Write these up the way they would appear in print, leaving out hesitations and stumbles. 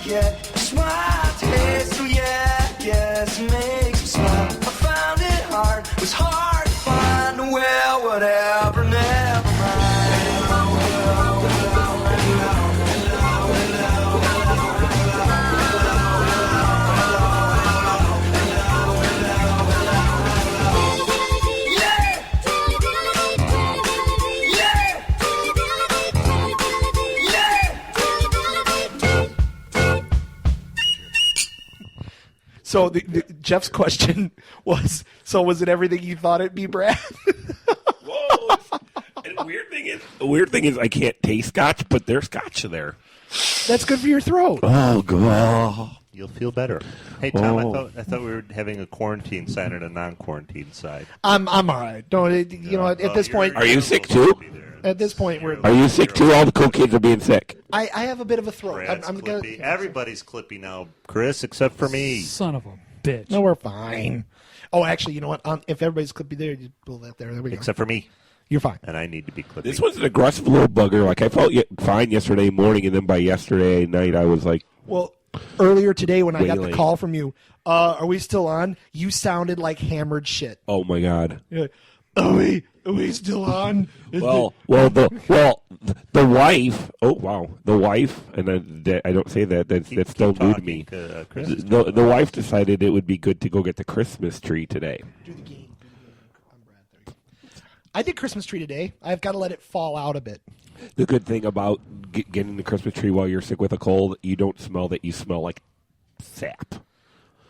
get a smile taste. So yeah, yes, makes me smile. I found it hard, it was hard to find. Well, whatever, never mind. So Jeff's question was, so was it everything you thought it'd be, Brad? Whoa. And the weird thing is I can't taste scotch, but there's scotch there. That's good for your throat. Oh, God. You'll feel better. Hey, Tom, I thought we were having a quarantine side and a non-quarantine side. I'm all right. At this point... Are you sick, too? At this point, we're... Are you sick, too? All the cool kids are being sick. I have a bit of a throat. Everybody's clippy now, Chris, except for me. Son of a bitch. No, we're fine. Oh, actually, you know what? If everybody's clippy there, just pull that there. There we go. Except for me. You're fine. And I need to be clippy. This was an aggressive little bugger. Like, I felt fine yesterday morning, and then by yesterday night, I was like... Well, earlier today when I got the late. call from you, are we still on? You sounded like hammered shit. Oh, my God. You're like, are we still on? The wife. Oh wow, the wife, and I don't say that. That's still new to me. The wife decided it would be good to go get the Christmas tree today. Do the game. I'm Brad. There you go. I did Christmas tree today. I've got to let it fall out a bit. The good thing about getting the Christmas tree while you're sick with a cold, you don't smell that. You smell like sap.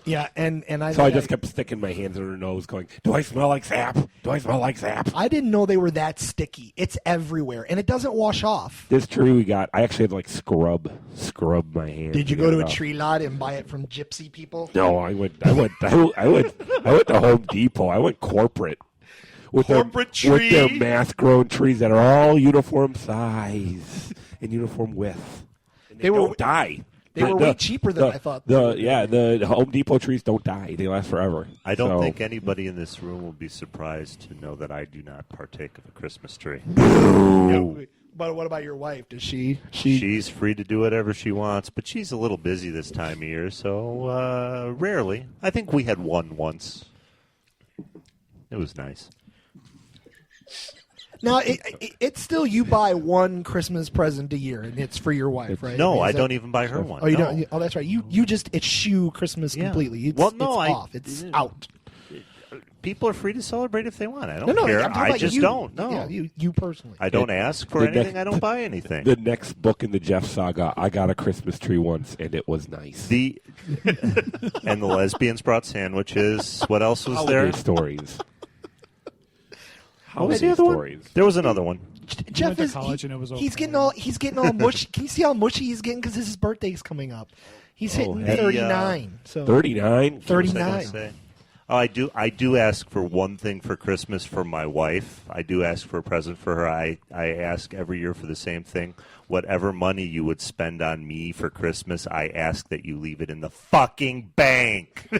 Yeah, and I just kept sticking my hands in her nose, going, "Do I smell like sap? Do I smell like sap?" I didn't know they were that sticky. It's everywhere, and it doesn't wash off. This tree we got, I actually had to like scrub my hands. Did you go to a tree lot and buy it from gypsy people? No, I went to Home Depot. I went corporate. With their mass-grown trees that are all uniform size and uniform width. And they don't die. They were way cheaper than I thought. The Home Depot trees don't die. They last forever. I don't think anybody in this room will be surprised to know that I do not partake of a Christmas tree. No. But what about your wife? Does she? She's free to do whatever she wants, but she's a little busy this time of year, so rarely. I think we had one once. It was nice. Now, it's still you buy one Christmas present a year, and it's for your wife, right? No, I don't even buy her one. Oh, you don't? Oh, that's right. You just eschew Christmas completely. It's off. It's out. People are free to celebrate if they want. I don't No, care. I'm talking I about just you. don't. No, Yeah, you personally. I don't ask for anything. I don't buy anything. The next book in the Jeff saga, I got a Christmas tree once, and it was nice. And the lesbians brought sandwiches. What else was there? Holiday stories. Holiday stories. There was another one. Jeff is college and it was he's getting all mushy. Can you see how mushy he's getting because his birthday's coming up? He's hitting 39. So 39? 39. Oh, I do ask for one thing for Christmas for my wife. I do ask for a present for her. I ask every year for the same thing. Whatever money you would spend on me for Christmas, I ask that you leave it in the fucking bank.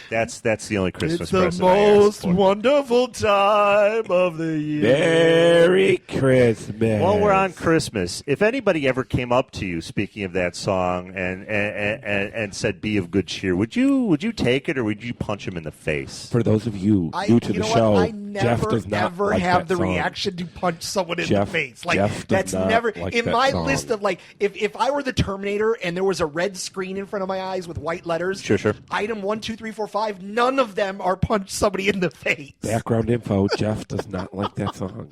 That's the only Christmas present It's the I ask most for. wonderful time of the year. Merry Christmas. While we're on Christmas, if anybody ever came up to you, speaking of that song, and said "Be of good cheer," would you take it or would you punch him in the face? For those of you new to the show, I Jeff does not ever like have that the song. reaction to punch someone in Jeff- the face. Jeff does That's not never like in that my song. list of if I were the Terminator and there was a red screen in front of my eyes with white letters. Sure. Item 1, 2, 3, 4, 5. None of them are punch somebody in the face. Background info, Jeff does not like that song.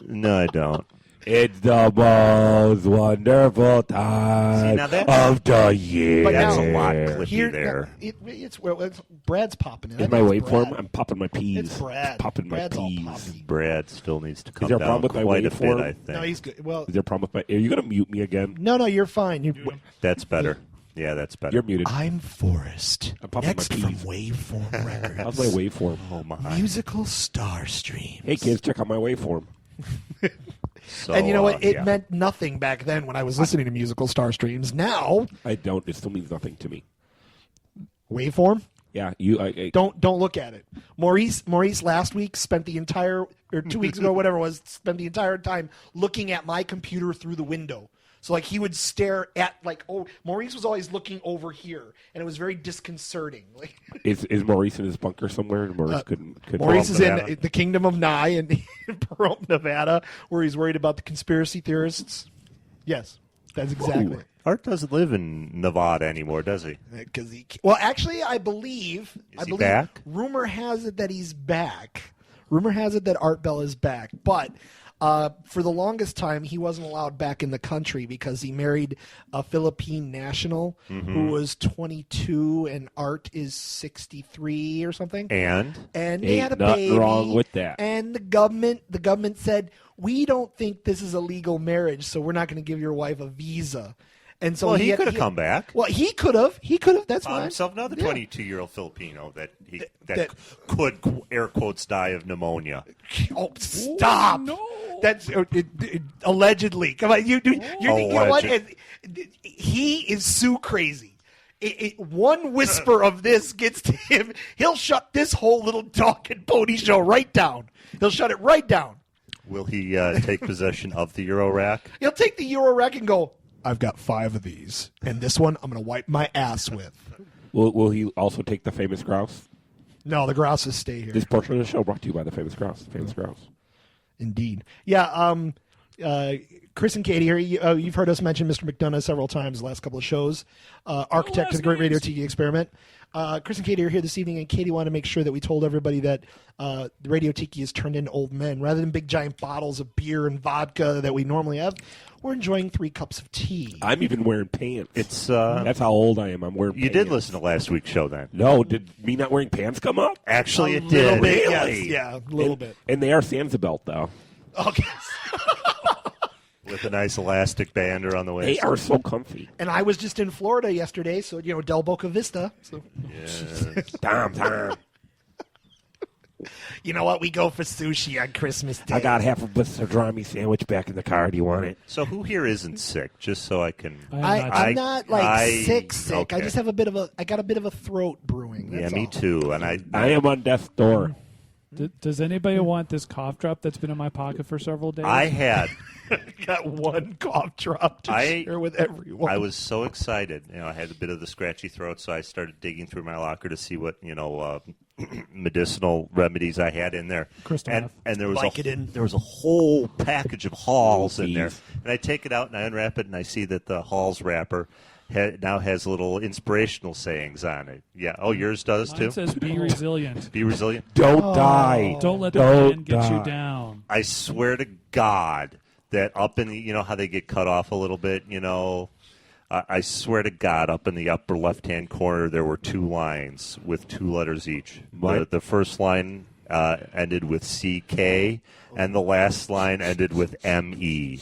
No, I don't. It's the most wonderful time now that's- of the year. But That's now, a lot clippy Here, there. it's Brad's popping it. In my waveform, I'm popping my peas. It's Brad. Popping my Brad's all peas. poppy. Brad still needs to come there a down problem with my quite a bit, waveform? I think. No, he's good. Well, Is there a problem with my... Are you going to mute me again? no, you're fine. That's better. Yeah, that's better. You're muted. I'm Forrest. I'm popping Next my from peas. Waveform Records. How's my waveform? Oh, my. Musical Star Streams. Hey, kids, check out my waveform. So, And you know what? It yeah. meant nothing back then when I was listening to Musical Star Streams. Now, I don't. It still means nothing to me. Waveform? Yeah, Don't look at it. Maurice last week spent the entire, or 2 weeks ago, whatever it was, spent the entire time looking at my computer through the window. So like he would stare at Maurice was always looking over here, and it was very disconcerting. Like, is Maurice in his bunker somewhere? And Maurice couldn't. Maurice is Nevada. in the Kingdom of Nye in Pahrump, Nevada, where he's worried about the conspiracy theorists. Yes, that's exactly. Ooh. Art doesn't live in Nevada anymore, does he? Well, actually, I believe. Is he back? Rumor has it that he's back. Rumor has it that Art Bell is back, but for the longest time, he wasn't allowed back in the country because he married a Philippine national who was 22, and Art is 63 or something. And they had a nothing baby. wrong with that. And the government said, we don't think this is a legal marriage, so we're not going to give your wife a visa. And so he could have come back. Well, he could have. That's Found fine. himself another Yeah. 22-year-old Filipino that could air quotes die of pneumonia. Oh, stop! no. That's allegedly. Come on, you know what? Alleged. He is so crazy. One whisper of this gets to him. He'll shut this whole little dog and pony show right down. He'll shut it right down. Will he take possession of the Euro rack? He'll take the Euro rack and go, I've got 5 of these, and this one I'm going to wipe my ass with. Will he also take the famous grouse? No, the grouses stay here. This portion of the show brought to you by the famous grouse. Famous grouse. Indeed. Yeah, Chris and Katie here, you've heard us mention Mr. McDonough several times the last couple of shows. Architect of the Great Radio TV Experiment. Chris and Katie are here this evening, and Katie wanted to make sure that we told everybody that the Radio Tiki has turned into old men. Rather than big giant bottles of beer and vodka that we normally have, we're enjoying 3 cups of tea. I'm even wearing pants. It's That's how old I am. I'm wearing you pants. did listen to last week's show then. No, did me not wearing pants come up? Actually, A it little did. bit, Really? yes, yeah, a little bit. And they are Sansabelt, though. Okay. With a nice elastic band around the They waist. are so comfy. And I was just in Florida yesterday, so, Del Boca Vista. So, Tom. you know what? We go for sushi on Christmas Day. I got half a pastrami sandwich back in the car. Do you want it? So who here isn't sick? Just so I can. I'm not sick. okay. I just have I got a bit of a throat brewing. Yeah, That's me all. too. And I am on death's door. Does anybody want this cough drop that's been in my pocket for several days? I had. Got one cough drop to share with everyone. I was so excited. I had a bit of the scratchy throat, so I started digging through my locker to see what medicinal remedies I had in there. Crystal and meth. there was Vicodin. there was a whole package of Halls Oh, in there. geez. And I take it out and I unwrap it and I see that the Halls wrapper now has little inspirational sayings on it. Yeah. Oh, yours does Mine too. says be resilient. Be resilient. Don't die. Don't let the Don't man get you die. down. I swear to God that up in the, how they get cut off a little bit, I swear to God, up in the upper left-hand corner, there were 2 lines with 2 letters each. The first line ended with CK, and the last line ended with ME.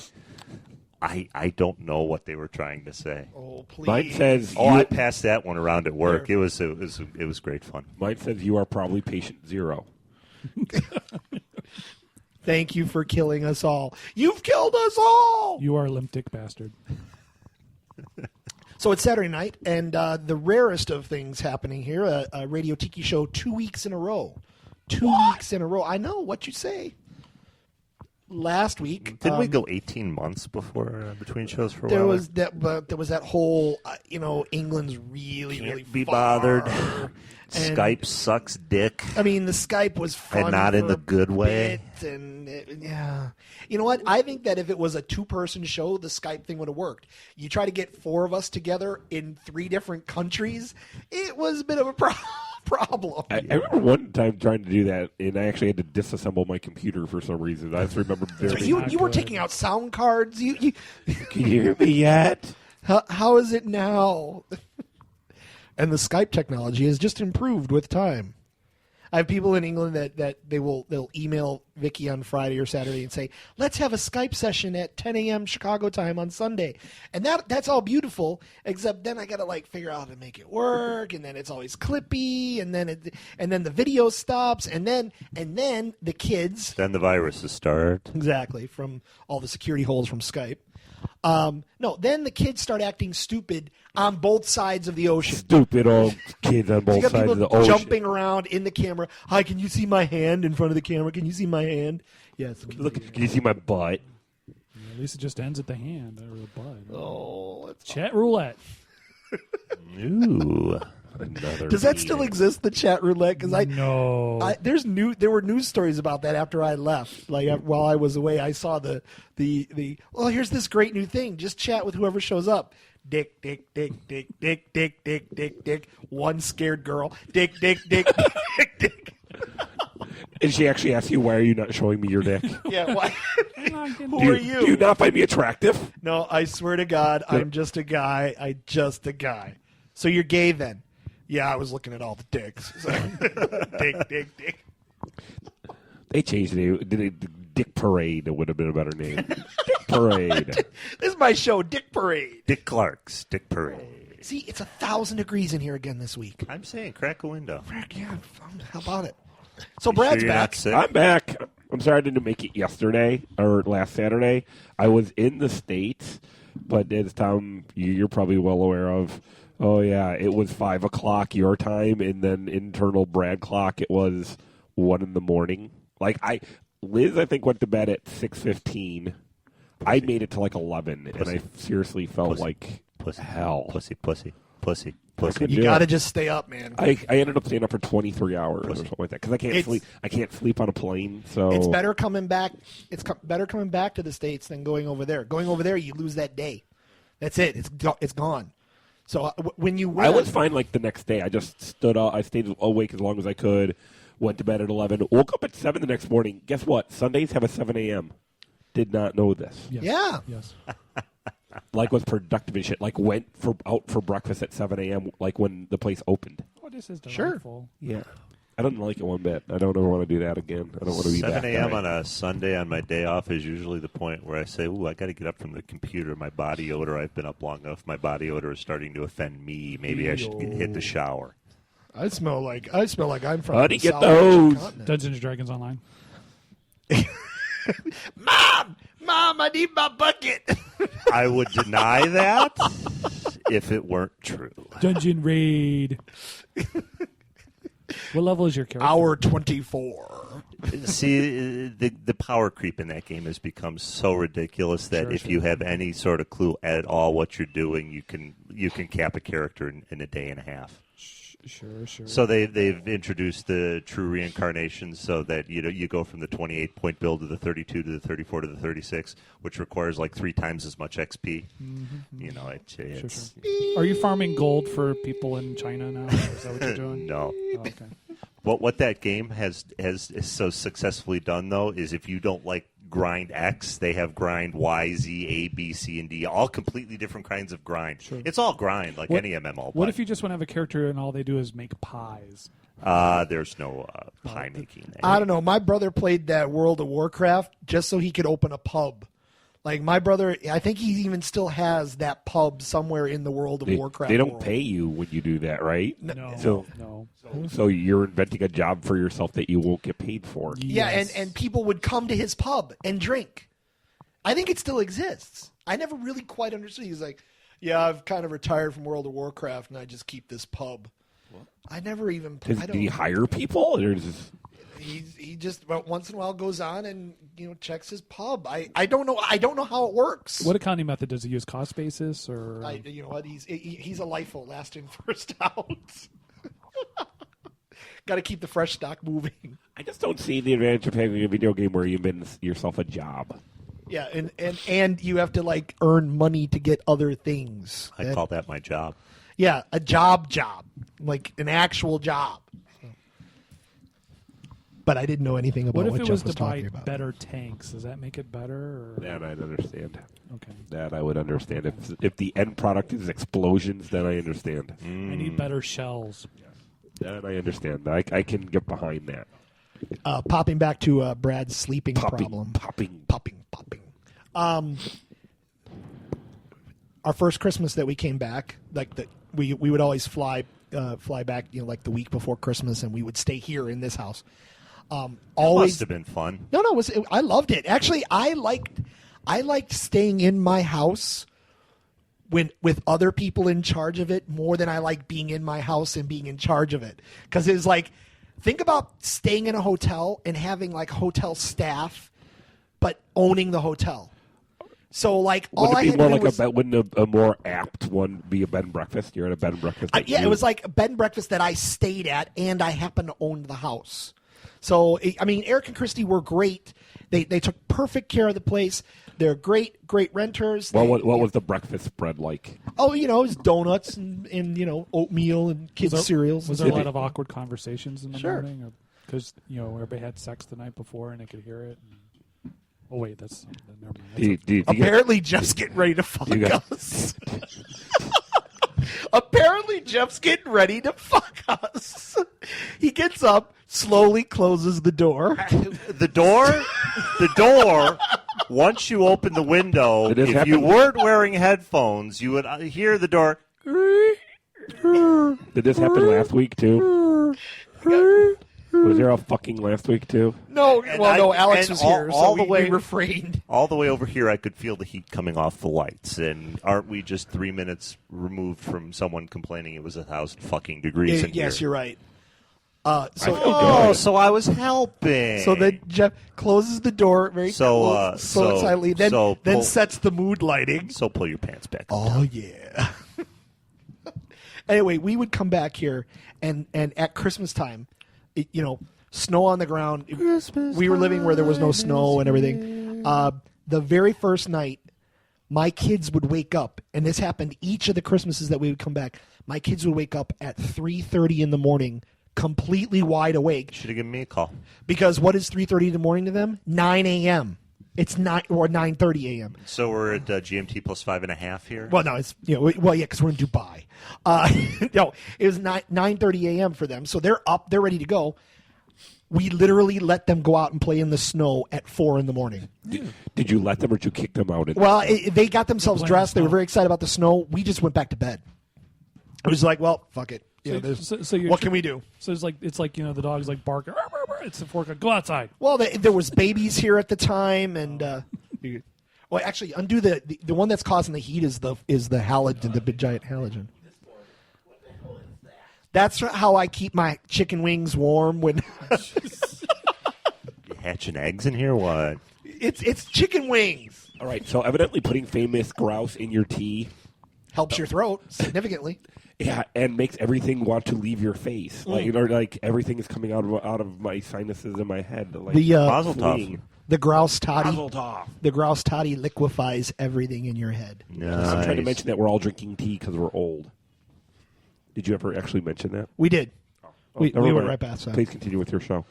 I don't know what they were trying to say. Oh, please. Mine says Oh, I passed that one around at work. It was great fun. Mine says you are probably patient 0. Thank you for killing us all. You've killed us all. You are a limp dick bastard. So it's Saturday night, and the rarest of things happening here, a Radio Tiki show 2 weeks in a row. 2 weeks in a row. I know what you say. Last week, Didn't we go 18 months before between shows for a there while? was that whole England's really really Can't be far. bothered. And, Skype sucks dick. I mean, the Skype was fun, And not in for the good a way. bit, and yeah, you know what? I think that if it was a 2-person show, the Skype thing would have worked. You try to get 4 of us together in 3 different countries, it was a bit of a problem. I remember one time trying to do that, and I actually had to disassemble my computer for some reason. I just remember So very you were taking out sound cards. You Can you hear me yet? how is it now? And the Skype technology has just improved with time. I have people in England that they'll email Vicky on Friday or Saturday and say, let's have a Skype session at 10 a.m. Chicago time on Sunday. And that's all beautiful, except then I got to figure out how to make it work, and then it's always clippy, and then the video stops, and then the kids, Then the viruses start. exactly, from all the security holes from Skype. No, then the kids start acting stupid on both sides of the ocean. Stupid old kids on So both you got sides people of the ocean. jumping around in the camera. Hi, can you see my hand in front of the camera? Can you see my hand? Yes. Look, can you see my butt? At least it just ends at the hand or the butt. Oh, it's Chat roulette. Ooh. Another Does that meme. still exist, the chat roulette? Because No. there were news stories about that after I left. Like while I was away, I saw the well, here's this great new thing. Just chat with whoever shows up. Dick, dick, dick, dick, dick, dick, dick, dick, dick. One scared girl. Dick, dick, dick, dick, dick. And she actually asked you, why are you not showing me your dick? Yeah, why? Who do are you, you? Do you not find me attractive? No, I swear to God, I'm just a guy. Just a guy. So you're gay then? Yeah, I was looking at all the dicks. So. Dick, dick, dick. They changed it. The Dick Parade would have been a better name. Dick Parade. This is my show, Dick Parade. Dick Clark's Dick Parade. See, it's 1,000 degrees in here again this week. I'm saying crack a window. Yeah, how about it? So Brad's Sure you're not back. sick? I'm back. I'm sorry I didn't make it yesterday or last Saturday. I was in the States, but as Tom, you're probably well aware of, oh, yeah, it was 5 o'clock your time, and then internal Brad clock, it was 1 in the morning. Like, Liz, I think, went to bed at 6:15. I made it to like 11, and I seriously felt like hell. Pussy. You got to just stay up, man. I ended up staying up for 23 hours or something like that because I can't sleep. I can't sleep on a plane. So It's better coming back. Better coming back to the States than going over there. Going over there, you lose that day. That's it. It's gone. So when you win, I was fine like the next day. I just stood up. I stayed awake as long as I could. Went to bed at 11. Woke up at 7 the next morning. Guess what? Sundays have a 7 a.m. Did not know this. Yes. Yeah. Yes. Like was productive and shit. Like went out for breakfast at 7 a.m. Like when the place opened. Oh, this is Sure. delightful. Yeah. I don't like it one bit. I don't ever want to do that again. I don't want to be 7 that a.m. guy. on a Sunday on my day off is usually the point where I say, ooh, I got to get up from the computer. My body odor, I've been up long enough. My body odor is starting to offend me. Maybe I should hit the shower. I smell like I'm from. How do you the get South those? continent. Dungeons and Dragons Online. Mom, I need my bucket. I would deny that if it weren't true. Dungeon Raid. What level is your character? Hour 24. See, the power creep in that game has become so ridiculous that if you have any sort of clue at all what you're doing, you can cap a character in a day and a half. Sure. So they've introduced the true reincarnation, so that you go from the 28-point build to the 32 to the 34 to the 36, which requires like 3 times as much XP. It's Are you farming gold for people in China now? Is that what you're doing? no. Oh, okay. What that game has so successfully done though is if you don't like grind X, they have grind Y, Z, A, B, C, and D, all completely different kinds of grind. Sure. It's all grind like any MMO. What if you just want to have a character and all they do is make pies? There's no pie making there. I don't know. My brother played that World of Warcraft just so he could open a pub. Like my brother, I think he even still has that pub somewhere in the World of Warcraft. They don't world. pay you when you do that, right? No. So- So you're inventing a job for yourself that you won't get paid for. Yeah, Yes. and people would come to his pub and drink. I think it still exists. I never really quite understood. He's like, yeah, I've kind of retired from World of Warcraft, and I just keep this pub. I never even. I Do you hire people? Or is this, he just once in a while goes on and checks his pub. I don't know. I don't know how it works. What accounting method does he use? Cost basis or? You know what? He's a LIFO, last in, first out. Got to keep the fresh stock moving. I just don't see the advantage of having a video game where you invent yourself a job. Yeah, and you have to like earn money to get other things. I call that my job. Yeah, a job, like an actual job. But I didn't know anything about What what if it Jeff was was to buy talking about. better tanks? Does that make it better? Or? That I'd understand. Okay. That I would understand. If the end product is explosions, then I understand. I need better shells. Then I understand. I can get behind that. Popping back to Brad's sleeping problem. Popping. Our first Christmas that we came back, we would always fly back, like the week before Christmas, and we would stay here in this house. Must Always have been fun. No, I loved it. Actually, I I liked staying in my house with other people in charge of it more than I like being in my house and being in charge of it. Because it was like, think about staying in a hotel and having like hotel staff, but owning the hotel. So like, all I had to do was, wouldn't a more apt one be a bed and breakfast? You're at a bed and breakfast. it was like a bed and breakfast that I stayed at, and I happened to own the house. So I mean, Eric and Christy were great. They took perfect care of the place. They're great renters. Well, what was the breakfast spread like? Oh, it was donuts and oatmeal and kids' cereals. Was there a lot of awkward conversations in the Sure. morning? Because everybody had sex the night before and they could hear it. Oh wait, that's never mind. Apparently, Jeff's getting ready to fuck us. Apparently, Jeff's getting ready to fuck us. He gets up, slowly closes the door. The door. Once you open the window, Did this if happen? you weren't wearing headphones, you would hear the door. Did this happen last week too? Was there a fucking last week too? No, Alex and was all- here, all so the way- we refrained. All the way over here, I could feel the heat coming off the lights. And aren't we just 3 minutes removed from someone complaining it was 1,000 fucking degrees in here? Yes, you're right. feel Oh, good. so I was helping. So then Jeff closes the door very So silently, then pull- sets the mood lighting. So pull your pants back. Oh yeah. Anyway, we would come back here, and at Christmas time, snow on the ground. We were living where there was no snow and everything. The very first night, my kids would wake up, and this happened each of the Christmases that we would come back. My kids would wake up at 3:30 in the morning, completely wide awake. Should have given me a call. Because what is 3:30 in the morning to them? 9 a.m. It's 9:30 a.m. So we're at GMT plus 5.5 here. Well, no, it's because we're in Dubai. No, it was 9:30 a.m. for them, so they're up, they're ready to go. We literally let them go out and play in the snow at 4 in the morning. Did you let them or did you kick them out? Well, they got themselves Playing dressed. the They were snow. very excited about the snow. We just went back to bed. It was like, well, fuck it. You're What can we do? So it's like the dog's like barking. It's a fork. Go outside. Well, there was babies here at the time, and well, actually, undo the one that's causing the heat is the halogen, the big giant halogen. That's how I keep my chicken wings warm when You hatching eggs in here? What? it's chicken wings. All right, so evidently putting famous grouse in your tea, Helps your throat significantly. yeah, and makes everything want to leave your face. Like everything is coming out of my sinuses in my head. Like The Mazel tov. fleeing. the grouse toddy. Mazel tov. The grouse toddy liquefies everything in your head. I'm trying to Nice. mention that we're all drinking tea because we're old. Did you ever actually mention that? We did. We Never went mind. right past that. Please continue with your show.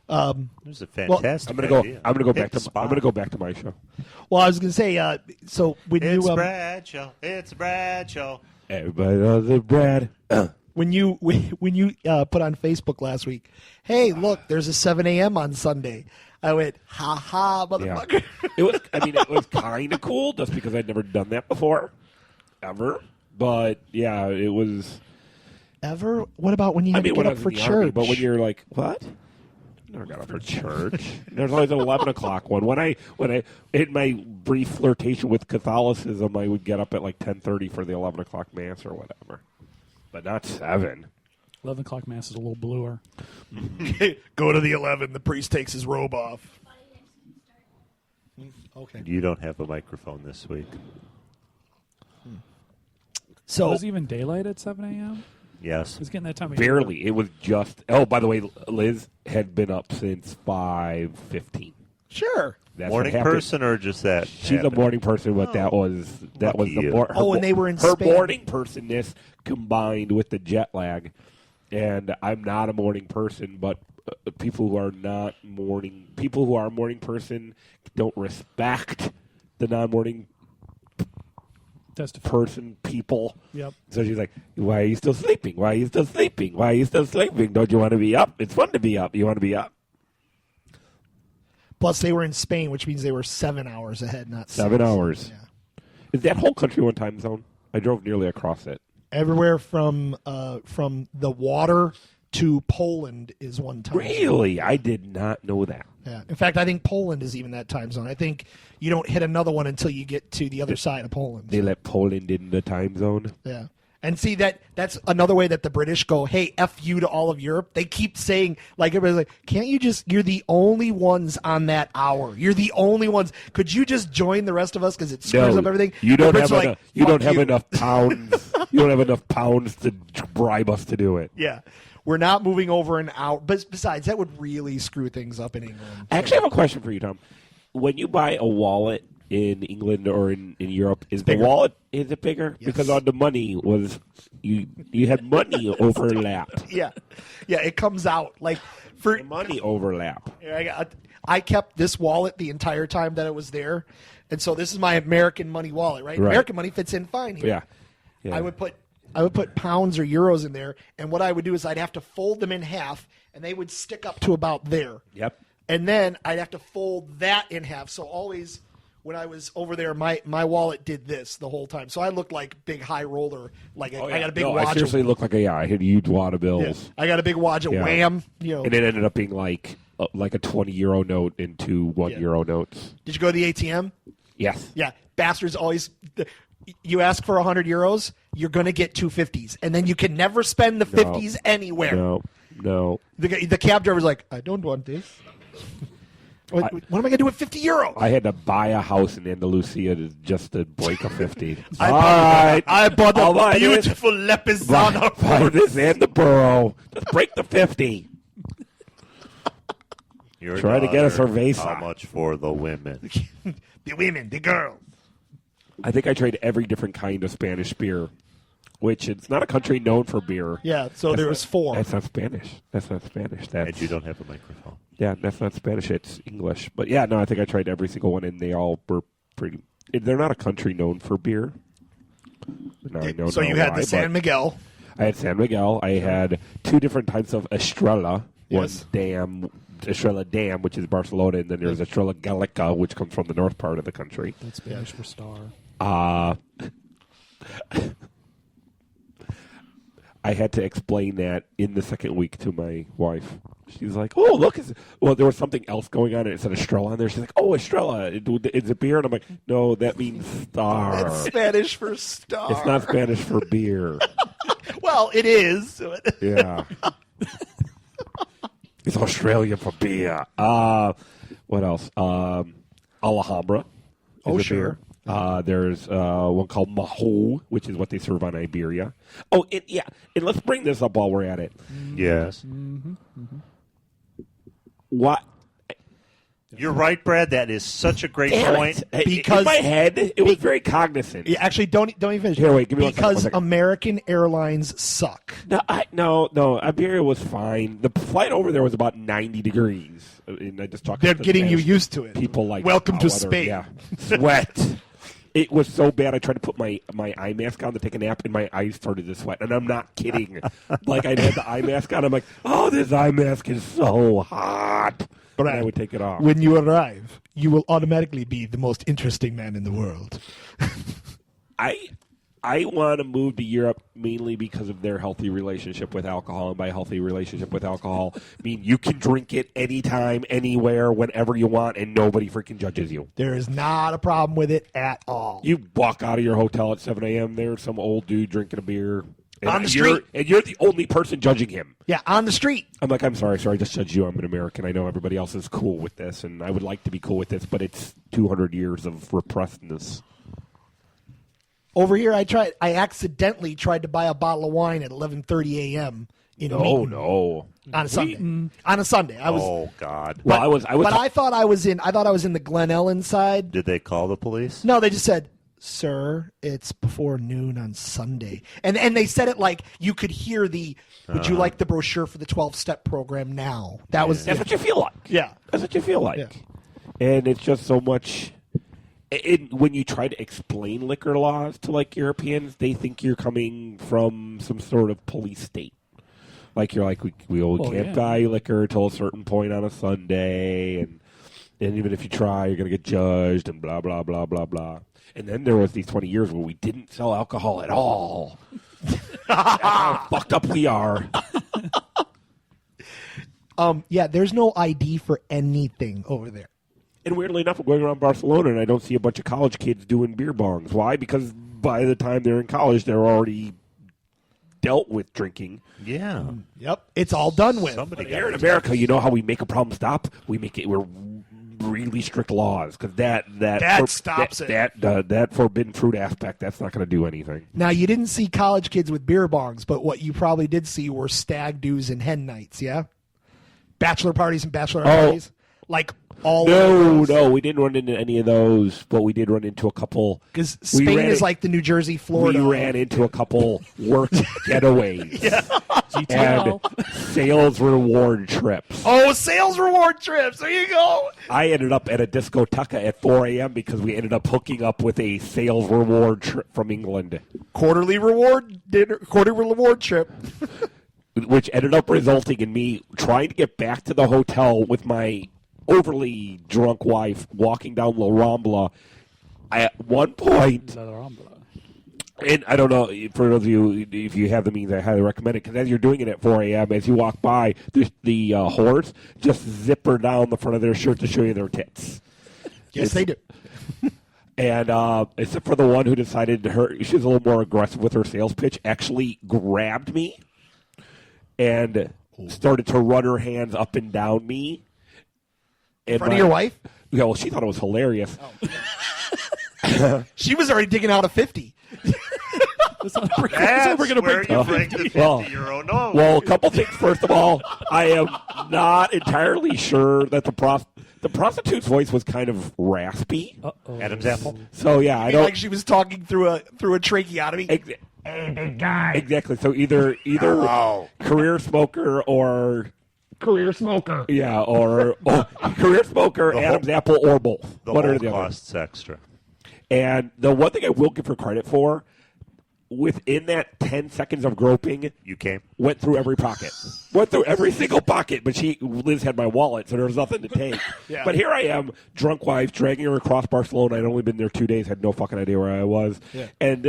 This is a fantastic I'm gonna go. idea. I'm gonna go Pick back the to. spot. I'm gonna go back to my show. Well, I was going to say, so when It's you Brad Show. It's Brad Show. Everybody loves the bread. when you put on Facebook last week, hey, look, there's a 7 a.m. on Sunday. I went, ha ha, motherfucker. It was. I mean, it was kind of cool just because I'd never done that before, ever. But yeah, it was. Ever? What about when you had to when get I up was for in the Army, church? but when you're like, what? Never got up for church. There's always an 11 o'clock one. When I in my brief flirtation with Catholicism, I would get up at like 10:30 for the 11 o'clock mass or whatever, but not 7. 11 o'clock mass is a little bluer. Go to the 11. The priest takes his robe off. Okay. You don't have a microphone this week. So Was it even daylight at 7 a.m.? Yes. It's getting that time of year. Barely. It was just. Oh, by the way, Liz had been up since 5:15. sure. That's Morning what happened. person or just that? She's a happened? morning person, but that was Lucky the you. more. Oh, and they were in her Spain. morning personness combined with the jet lag, and I'm not a morning person, but people who are morning person don't respect the non-morning Testify. person people. Yep. So she's like, "Why are you still sleeping? Why are you still sleeping? Why are you still sleeping? Don't you want to be up? It's fun to be up. You want to be up." Plus, they were in Spain, which means they were 7 hours ahead, not 7 6. hours. Yeah. Is that whole country one time zone? I drove nearly across it. Everywhere from the water to Poland is one time. Really? I did not know that. Yeah. In fact, I think Poland is even that time zone. I think you don't hit another one until you get to the other side of Poland. They let Poland in the time zone. Yeah. And see, that's another way that the British go, hey, F you to all of Europe. They keep saying, like, everybody's like, can't you just, you're the only ones on that hour. You're the only ones. Could you just join the rest of us because it screws up everything? You don't The have Brits are enough, like, you don't "Fuck have enough pounds. You don't have enough pounds to bribe us to do it. Yeah. We're not moving over an hour. But besides, that would really screw things up in England. I actually have a question for you, Tom. When you buy a wallet in England or in Europe, is the wallet is it bigger? Yes. Because on the money was you had money overlap. Yeah. Yeah, it comes out. Like, for The money overlap. I kept this wallet the entire time that it was there. And so this is my American money wallet, right? Right. American money fits in fine here. Yeah. I would put pounds or euros in there, and what I would do is I'd have to fold them in half, and they would stick up to about there. Yep. And then I'd have to fold that in half. So always when I was over there, my wallet did this the whole time. So I looked like big high roller. Like I got a big I wad. seriously looked like I had a huge wad of bills. I got a big wad of Yeah. Wham. And it ended up being like a 20 € note into 1 Yeah. euro notes. Did you go to the ATM? Yes. Yeah, bastards always. You ask for 100 euros, you're going to get 250s, and then you can never spend the 50s anywhere. No. The cab driver's like, I don't want this. What am I going to do with 50 euros? I had to buy a house in Andalusia just to break a 50. I bought I'll a buy this. beautiful Lepizana. Buy this and the burro. Just break the 50. Your Try to get a daughter, cerveza. How much for the women? The women, the girls. I think I tried every different kind of Spanish beer, which it's not a country known for beer. Yeah, so there was 4. That's not Spanish. That's And you don't have a microphone. Yeah, that's not Spanish. It's English. But yeah, no, I think I tried every single one, and they all were pretty. They're not a country known for beer. Now I know So now you had why, the San but Miguel. I had San Miguel. I had 2 different types of Estrella. Yes. Estrella Dam, which is Barcelona, and then there's Estrella Gallica, which comes from the north part of the country. That's Spanish for star. I had to explain that in the second week to my wife. She's like, "Oh, look!" Well, there was something else going on, and it said Estrella on there. She's like, "Oh, Estrella, is it beer?" And I'm like, "No, that means star. That's Spanish for star. It's not Spanish for beer." Well, it is. Yeah. It's Australia for beer. What else? Alhambra. Oh, is a sure. beer. There's one called Mahou, which is what they serve on Iberia. Oh, and let's bring this up while we're at it. Yes. What? You're right, Brad. That is such a great Damn point. it. Because- in my head, it was very cognizant. Yeah, actually, don't even finish. Here, wait, give me one because second. American Airlines suck. No. Iberia was fine. The flight over there was about 90 degrees. And I just talked. They're to getting you Spanish used to it. People like Welcome to weather. Spain. Yeah, sweat. It was so bad. I tried to put my eye mask on to take a nap, and my eyes started to sweat. And I'm not kidding. Like I had the eye mask on. I'm like, oh, this eye mask is so hot. But I would take it off. When you arrive, you will automatically be the most interesting man in the world. I want to move to Europe mainly because of their healthy relationship with alcohol. And by healthy relationship with alcohol, I mean you can drink it anytime, anywhere, whenever you want, and nobody freaking judges you. There is not a problem with it at all. You walk out of your hotel at 7 a.m., there's some old dude drinking a beer. And On the street. And you're the only person judging him. Yeah, on the street. I'm like, I'm sorry, I just judged you. I'm an American. I know everybody else is cool with this, and I would like to be cool with this, but it's 200 years of repressedness. Over here, I accidentally tried to buy a bottle of wine at 11:30 a.m. in Wheaton No. on a Sunday. On a Sunday, I was. Oh God! Well, I was. But I thought I was in the Glen Ellen side. Did they call the police? No, they just said, "Sir, it's before noon on Sunday," and they said it like you could hear the. Would you like the brochure for the 12-step program now? That was That's what you feel like. yeah. That's what you feel like. Yeah. And it's just so much. When you try to explain liquor laws to like Europeans, they think you're coming from some sort of police state. Like you're like, we can't buy liquor till a certain point on a Sunday, and even if you try, you're gonna get judged, and blah blah blah blah blah. And then there was these 20 years where we didn't sell alcohol at all. That's how fucked up we are. Yeah, there's no ID for anything over there. And weirdly enough, I'm going around Barcelona and I don't see a bunch of college kids doing beer bongs. Why? Because by the time they're in college, they're already dealt with drinking. Yeah. Yep, it's all done with. Somebody But got here in it. America, you know how we make a problem stop? We're really strict laws because that stops it. That forbidden fruit aspect, that's not going to do anything. Now, you didn't see college kids with beer bongs, but what you probably did see were stag do's and hen nights, yeah? Bachelor parties and bachelor parties? Like all No, of those? no, we didn't run into any of those, but we did run into a couple. Because We Spain ran is it- like the New Jersey, Florida. We ran into a couple work getaways and GTO. sales reward trips. Oh, sales reward trips. There you go. I ended up at a discoteca at 4 a.m. because we ended up hooking up with a sales reward trip from England, Quarterly reward trip. which ended up resulting in me trying to get back to the hotel with my overly drunk wife walking down La Rambla. At one point, La Rambla. and I don't know, for those of you, if you have the means, I highly recommend it, because as you're doing it at 4 a.m., as you walk by, the whores just zipper down the front of their shirt to show you their tits. Yes, they do. And except for the one who decided she was a little more aggressive with her sales pitch, actually grabbed me and started to run her hands up and down me. In front of your wife? Yeah, well, she thought it was hilarious. She was already digging out a 50. That's not we're That's going to where break you down. break the Well, €50 note. Well, a couple things. First of all, I am not entirely sure that the prostitute's voice was kind of raspy. Adam's apple. So yeah, I don't Like she was talking through a tracheotomy. Exactly. So either career smoker or career smoker. Yeah, or career smoker, The Adam's apple, or both. The One or whole the other. costs extra. And the one thing I will give her credit for, within that 10 seconds of groping, You came. went through every pocket. Went through every single pocket, but Liz had my wallet, so there was nothing to take. Yeah. But here I am, drunk wife, dragging her across Barcelona. I'd only been there 2 days, had no fucking idea where I was. Yeah. And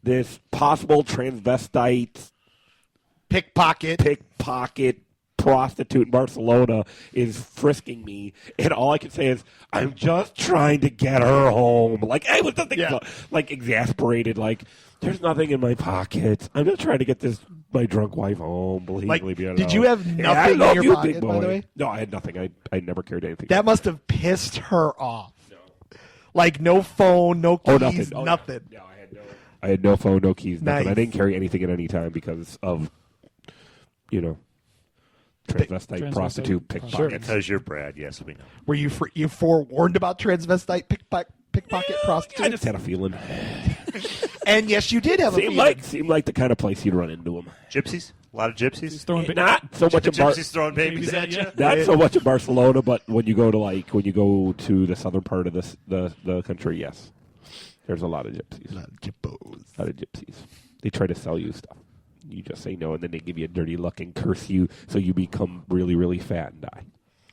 this possible transvestite, pickpocket, prostitute in Barcelona is frisking me, and all I can say is, I'm just trying to get her home. Like, I was nothing, like, exasperated, like, there's nothing in my pockets. I'm just trying to get my drunk wife home. Believe Like, me, did you have Yeah, I nothing in love your you, pocket, big by the boy. way? No, I had nothing. I never carried anything. That must have pissed her off. Like no phone, no keys, nothing. Oh, nothing. No, I had no phone, no keys, nothing. Nice. I didn't carry anything at any time because of, transvestite, prostitute, pickpockets. Because you're Brad. Yes, we know. Were you forewarned about transvestite pickpocket prostitutes? I just had a feeling. And yes, you did have a Seemed like the kind of place you'd run into them. Gypsies? A lot of gypsies? Throwing Not so much in Gypsies throwing babies at you? not so much in Barcelona, but when you go to the southern part of the country, yes, there's a lot of gypsies. A lot of gypsies. They try to sell you stuff. You just say no, and then they give you a dirty look and curse you, so you become really, really fat and die.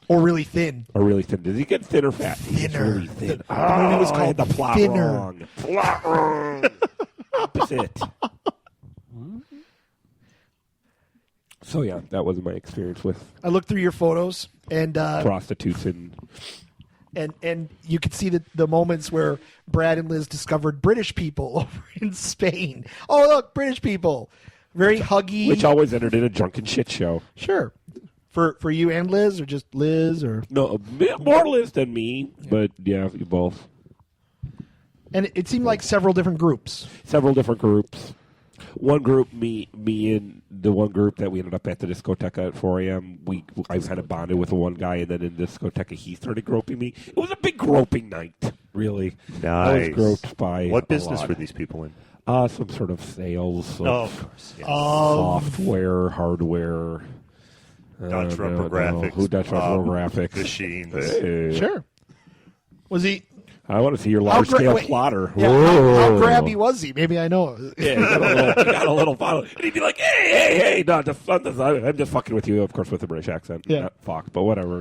Or really thin. Or really thin. Does he get thin or fat? He gets Thinner. really thin. The movie was I called had the plot Thinner. wrong. Plot wrong. Opposite. So yeah, that was my experience with I looked through your photos, and prostitutes and you could see the moments where Brad and Liz discovered British people over in Spain. Oh, look, British people. Very huggy. which always ended in a drunken shit show. Sure. For you and Liz, or just Liz, or No, a bit more Liz than me, but yeah, both. and it seemed like several different groups. Several different groups. One group, me and the one group that we ended up at the discoteca at 4 a.m., I kind of bonded with the one guy, and then in the discoteca, he started groping me. It was a big groping night, really. I was Nice. groped by What a business lot. were these people in? Some sort of sales of of course. Yeah. software, hardware. Dutch Rubber Graphics. Who Dutch Rubber Graphics? Machines. Hey. Sure. Was he? I want to see your large-scale wait. plotter. Yeah, how grabby was he? Maybe I know. Yeah, he got a little follow. And he'd be like, hey. No, I'm just fucking with you, of course, with a British accent. Yeah. Not fuck, but whatever,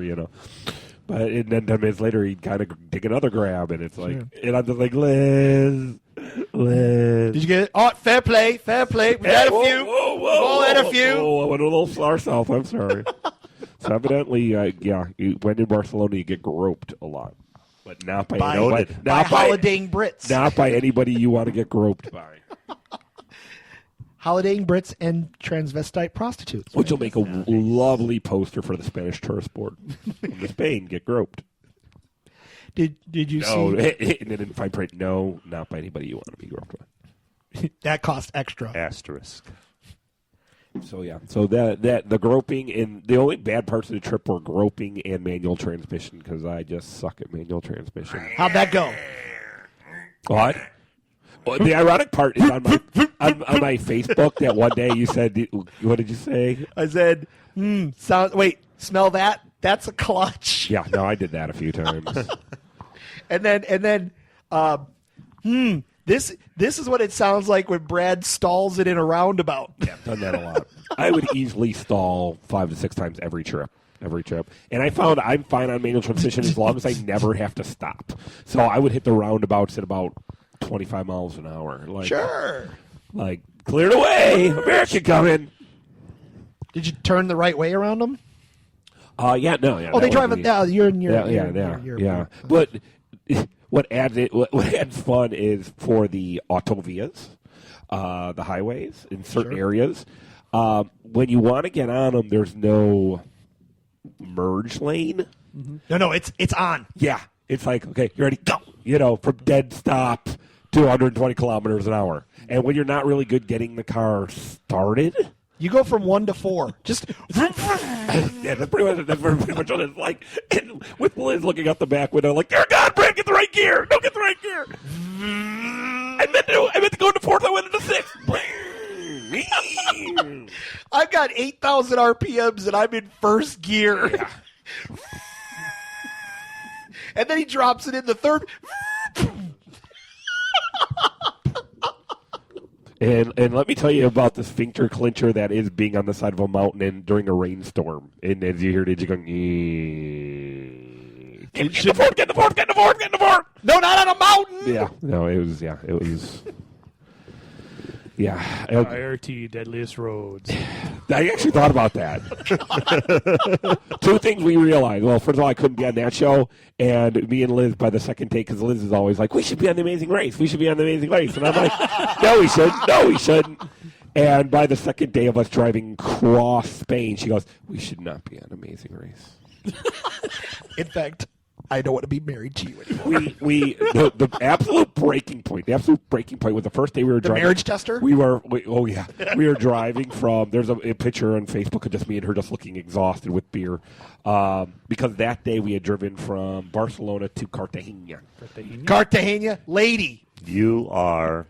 But and then 10 minutes later, he'd kind of take another grab, and it's like, and I'm just like, Liz. Did you get it? Oh, fair play. We had a few. Whoa, We've all had a few. Whoa, I went a little far south. I'm sorry. So evidently, when in Barcelona, you get groped a lot, but not by holidaying Brits. Not by anybody you want to get groped by. Holidaying Brits and transvestite prostitutes. Which will make a lovely poster for the Spanish tourist board. Come to Spain, get groped. Did you No, see and then in fine print, no, not by anybody you want to be groped by. that cost extra? Asterisk. So the groping and the only bad parts of the trip were groping and manual transmission because I just suck at manual transmission. How'd that go? What? Well, the ironic part is on my Facebook that one day you said, what did you say? I said, smell that? That's a clutch. Yeah, no, I did that a few times. And then, this is what it sounds like when Brad stalls it in a roundabout. Yeah, I've done that a lot. I would easily stall 5 to 6 times every trip. And I found I'm fine on manual transmission as long as I never have to stop. So I would hit the roundabouts at about 25 miles an hour. Sure. Like, cleared away. America coming. Did you turn the right way around them? Yeah. Oh, they drive it down. Yeah. But what adds fun is for the autovias, the highways in certain areas. When you want to get on them, there's no merge lane. Mm-hmm. No, it's on. Yeah, it's like, okay, you ready? Go. From dead stop to 120 kilometers an hour. And when you're not really good getting the car started, you go from 1 to 4. Just yeah, that's pretty much what it's like. And with Liz looking out the back window, like, dear God, Brad, get the right gear. No, get the right gear. I meant to go into 4th. I went into 6th. I've got 8,000 RPMs and I'm in first gear. Yeah. And then he drops it in the 3rd. And let me tell you about the sphincter clincher that is being on the side of a mountain and during a rainstorm. And as you hear it, you're going, get the fourth. No, not on a mountain. Yeah. No, it was. Yeah. IRT, deadliest roads. I actually thought about that. 2 things we realized. Well, first of all, I couldn't be on that show, and me and Liz by the second take, because Liz is always like, we should be on The Amazing Race. And I'm like, no, we shouldn't. And by the second day of us driving across Spain, she goes, we should not be on Amazing Race. In fact, I don't want to be married to you anymore. The absolute breaking point was the first day we were driving. The marriage tester? We were driving from, there's a picture on Facebook of just me and her just looking exhausted with beer. Because that day we had driven from Barcelona to Cartagena. Cartagena? Lady. You are.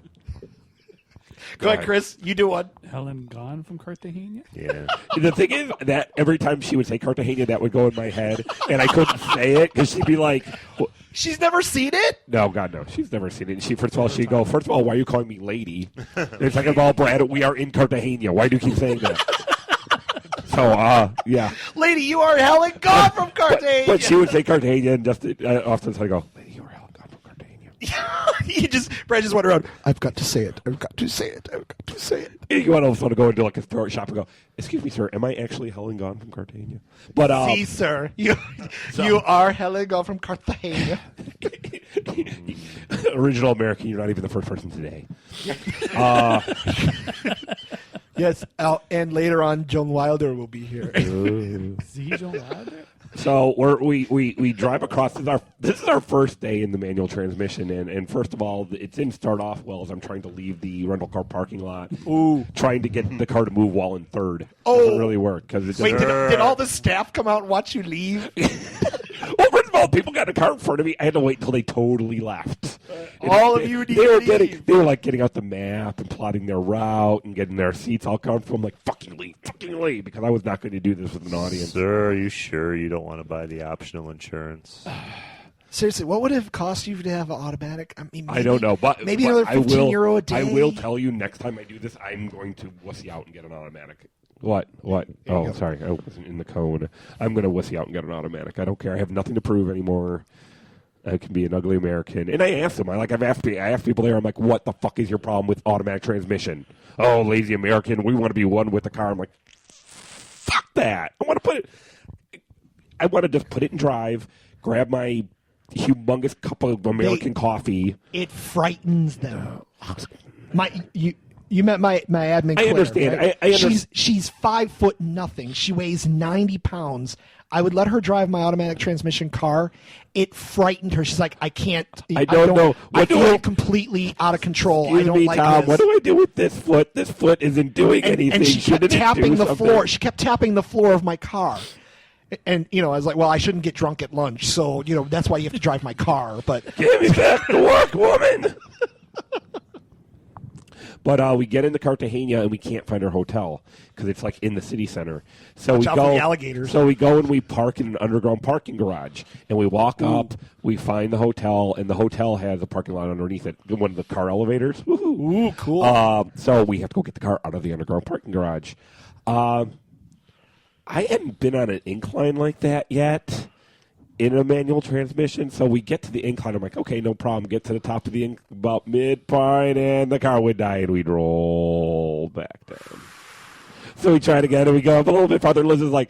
Go ahead, Chris. You do one. Helen gone from Cartagena? Yeah. The thing is that every time she would say Cartagena, that would go in my head, and I couldn't say it because she'd be like, well, she's never seen it? No, God, no. She's never seen it. And she'd go, first of all, why are you calling me lady? And second of all, Brad, we are in Cartagena. Why do you keep saying that? So, yeah. Lady, you are Helen gone from Cartagena. But she would say Cartagena, and just often I go, lady, you are Helen gone from Cartagena. Brad just went around, I've got to say it. You want to go into like a store shop and go, excuse me, sir, am I actually Helen gone from Cartagena? But see, sir, you are Helen gone from Cartagena. Original American, you're not even the first person today. Yes, and later on, Joan Wilder will be here. See Joan Wilder? So we drive across. This is our first day in the manual transmission, and first of all, it didn't start off well as I'm trying to leave the rental car parking lot. Ooh, trying to get the car to move while in third. Oh, doesn't really work because wait. Did all the staff come out and watch you leave? Well, first of all, people got in a car in front of me. I had to wait until they totally left. All of you need to leave. They were like getting out the map and plotting their route and getting their seats all comfortable. I'm like, fucking leave, because I was not going to do this with an audience. Sir, are you sure you don't want to buy the optional insurance? Seriously, what would it have cost you to have an automatic? I mean, maybe, I don't know, but maybe another €15 a day. I will tell you next time I do this, I'm going to wussy out and get an automatic. What? Oh, sorry, I wasn't in the cone. I'm going to wussy out and get an automatic. I don't care. I have nothing to prove anymore. I can be an ugly American. And I asked them. I asked people there. I'm like, what the fuck is your problem with automatic transmission? Oh, lazy American. We want to be one with the car. I'm like, fuck that. I want to put it. I want to just put it in drive, grab my humongous cup of American coffee. It frightens them. You met my admin. Claire, I understand. Right? I understand. She's 5 foot nothing. She weighs 90 pounds. I would let her drive my automatic transmission car. It frightened her. She's like, I can't. I don't know. I feel it completely out of control. Excuse I don't me, like Tom. this. What do I do with this foot? This foot isn't doing anything. And she kept Shouldn't it tapping do the something? floor. She kept tapping the floor of my car. And, I was like, well, I shouldn't get drunk at lunch. So, that's why you have to drive my car. But Get me back to work, woman. But we get into Cartagena and we can't find our hotel because it's like in the city center. So Watch we out go. for the alligators. So we go and we park in an underground parking garage, and we walk up. We find the hotel, and the hotel has a parking lot underneath it. One of the car elevators. Ooh, cool. So we have to go get the car out of the underground parking garage. I hadn't been on an incline like that yet in a manual transmission. So we get to the incline. I'm like, okay, no problem. Get to the top of the about midpoint, and the car would die, and we'd roll back down. So we tried again, and we go up a little bit farther. Liz is like,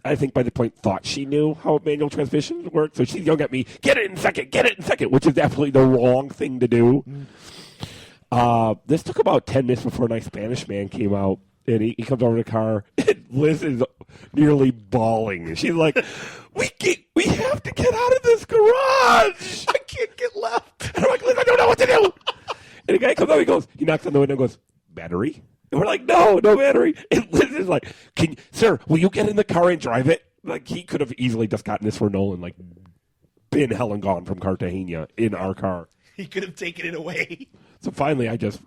I think by the point, thought she knew how manual transmissions work. So she's yelling at me, get it in second, which is absolutely the wrong thing to do. This took about 10 minutes before a nice Spanish man came out. And he comes over to the car, and Liz is nearly bawling. She's like, we have to get out of this garage. I can't get left. And I'm like, Liz, I don't know what to do. And the guy comes over, he knocks on the window and goes, battery? And we're like, no battery. And Liz is like, sir, will you get in the car and drive it? Like, he could have easily just gotten this for Nolan, like, been hell and gone from Cartagena in our car. He could have taken it away. So finally, I just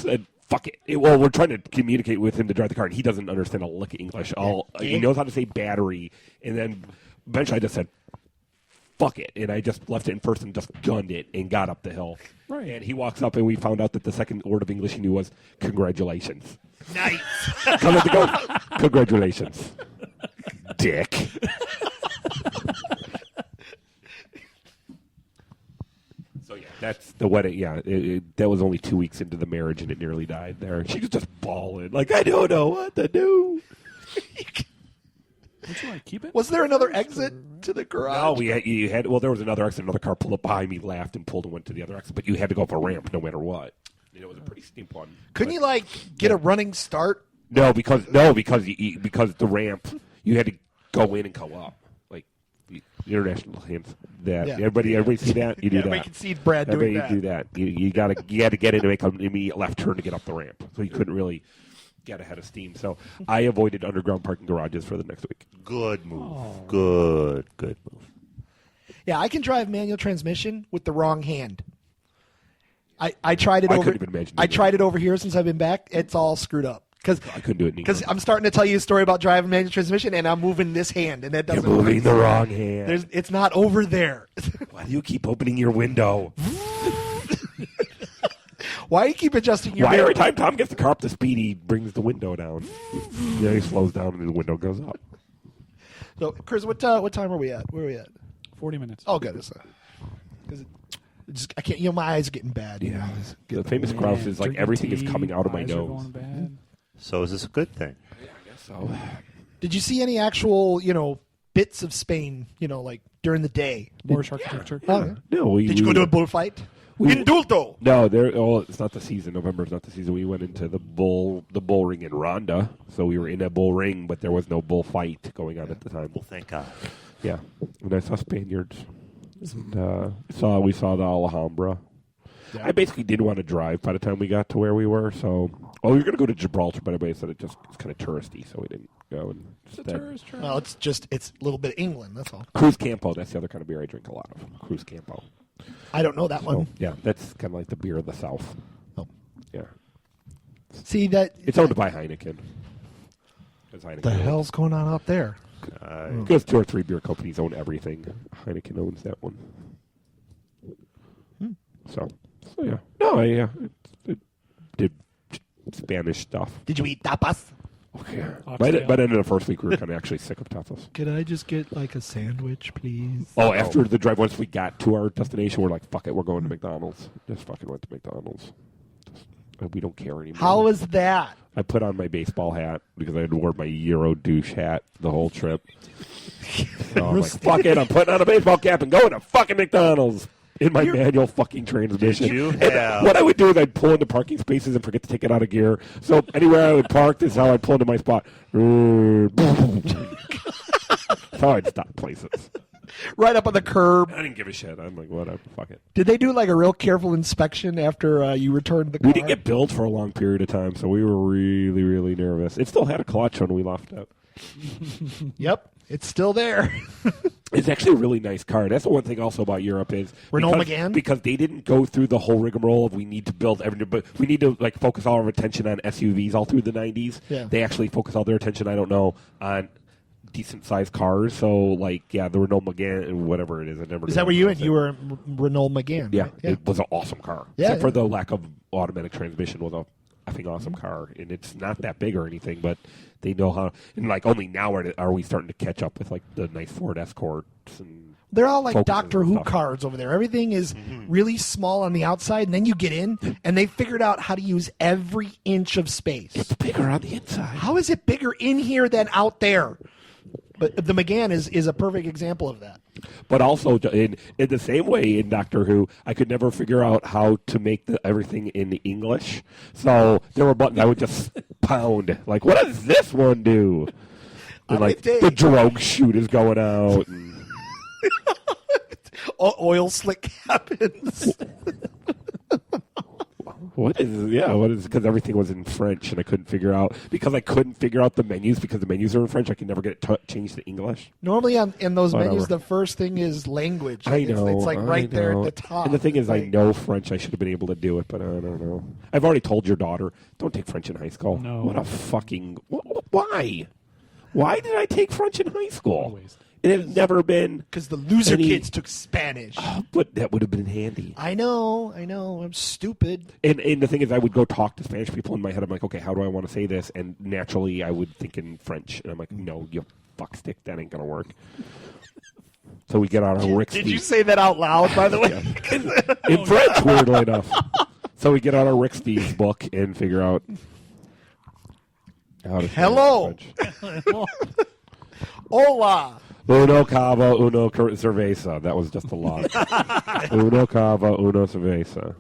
said, fuck it. Well, we're trying to communicate with him to drive the car, and he doesn't understand a lick of English. He knows how to say battery, and then eventually I just said, fuck it, and I just left it in first and just gunned it and got up the hill. Right. And he walks up, and we found out that the second word of English he knew was congratulations. Nice. Come at the go. Congratulations, dick. So yeah, that's the wedding. Yeah, that was only 2 weeks into the marriage, and it nearly died there. She was just bawling, like, I don't know what to do. Would you want to keep it? Was there another exit to the garage? No, you had. Well, there was another exit. Another car pulled up behind me, laughed, and pulled and went to the other exit. But you had to go up a ramp no matter what. And it was a pretty steep one. Couldn't you get a running start? No, because the ramp, you had to go in and go up. Like the international hands. That everybody see that? You do that. Everybody can see Brad doing that. Do that. You got to get in to make an immediate left turn to get up the ramp. So you couldn't really get ahead of steam. So I avoided underground parking garages for the next week. Good move. Good move. Yeah, I can drive manual transmission with the wrong hand. I tried it I over. couldn't even imagine. I tried it over here since I've been back. It's all screwed up I couldn't do it. because I'm starting to tell you a story about driving manual transmission, and I'm moving this hand, and that doesn't. You're moving work. the wrong hand. It's not over there. Why do you keep opening your window? Why do you keep adjusting your? Why mirror? every time Tom gets the car up to speed, he brings the window down? Then he slows down and the window goes up. So, Chris, what time are we at? Where are we at? 40 minutes. Oh, good. I can't. My eyes are getting bad. Yeah, the famous grouse is like Drinking everything is tea, coming out of my eyes are nose. going bad. So is this a good thing? So Did you see any actual, bits of Spain, like during the day? Moorish architecture. Oh, no, did you go to a bullfight? Indulto. No, it's not the season. November is not the season. We went into the bull ring in Ronda, so we were in a bull ring, but there was no bullfight going on at the time. Well, thank God. Yeah, and I saw Spaniards. And, we saw the Alhambra. Yeah. I basically didn't want to drive by the time we got to where we were. So, we were going to go to Gibraltar, but everybody said it's kind of touristy, so we didn't go. And It's a tourist trap. Well, it's a little bit of England. That's all. Cruz Campo. That's the other kind of beer I drink a lot of. Cruz Campo. I don't know that one. Yeah, that's kind of like the beer of the South. Oh. Yeah. See that? It's owned by Heineken. Heineken The hell's going on up there? Because 2 or 3 beer companies own everything. Heineken owns that one. So yeah. No, it did Spanish stuff. Did you eat tapas? Okay. Oxtail. By the end of the first week, we were kind of actually sick of tapas. Could I just get like a sandwich, please? Oh, after the drive, once we got to our destination, we're like, fuck it, we're going to McDonald's. Just fucking went to McDonald's. We don't care anymore. How is that? I put on my baseball hat because I had wore my Euro douche hat the whole trip. So I'm like, fuck it, I'm putting on a baseball cap and going to fucking McDonald's in my manual fucking transmission. Did you And have- what I would do is I'd pull into parking spaces and forget to take it out of gear. So anywhere I would park, this is how I'd pull into my spot. That's how I'd stop places. Right up on the curb. I didn't give a shit. I'm like, whatever, fuck it. Did they do like a real careful inspection after you returned the car? We didn't get billed for a long period of time, so we were really, really nervous. It still had a clutch when we left it. Yep, it's still there. It's actually a really nice car. That's the one thing also about Europe is Renault because, Megane? because they didn't go through the whole rigmarole of we need to build everything, but we need to like focus all our attention on SUVs all through the 90s. Yeah. They actually focus all their attention, I don't know, on decent sized cars. So like, yeah, the Renault Megane, whatever it is, I never. Is that where you went? You were in Renault Megane. Yeah, right? it was an awesome car. Yeah, Except for yeah. the lack of automatic transmission was a effing awesome car, and it's not that big or anything, but they know how. And like only now are we starting to catch up with like the nice Ford Escorts and. They're all like Focuses Doctor and Who stuff. cars over there. Everything is really small on the outside, and then you get in, and they figured out how to use every inch of space. It's bigger on the inside. How is it bigger in here than out there? But the Megane is a perfect example of that. But also, in the same way in Doctor Who, I could never figure out how to make everything in English. So there were buttons I would just pound. Like, what does this one do? And like the drogue chute is going out. And Oil slick happens. what is because everything was in French and I couldn't figure out the menus because the menus are in French. I can never get it changed to English. Normally in those Whatever. menus, the first thing is language. I Like, know. It's like right I there know. at the top. And the thing is, I Like, know French. I should have been able to do it, but I don't know. I've already told your daughter, don't take French in high school. No. What a fucking... Why? Why did I take French in high school? Waste. It has never been... Because the loser Any- kids took Spanish. But that would have been handy. I know. I'm stupid. And the thing is, I would go talk to Spanish people in my head. I'm like, okay, how do I want to say this? And naturally, I would think in French. And I'm like, no, you fuckstick, that ain't going to work. So we get out our Rick Did you say that out loud, by the way? in French, weirdly enough. So we get out our Rick Steves book and figure out how to say Hello. it in French. Hola. Uno cava, uno cerveza. That was just a lot. Uno cava, uno cerveza.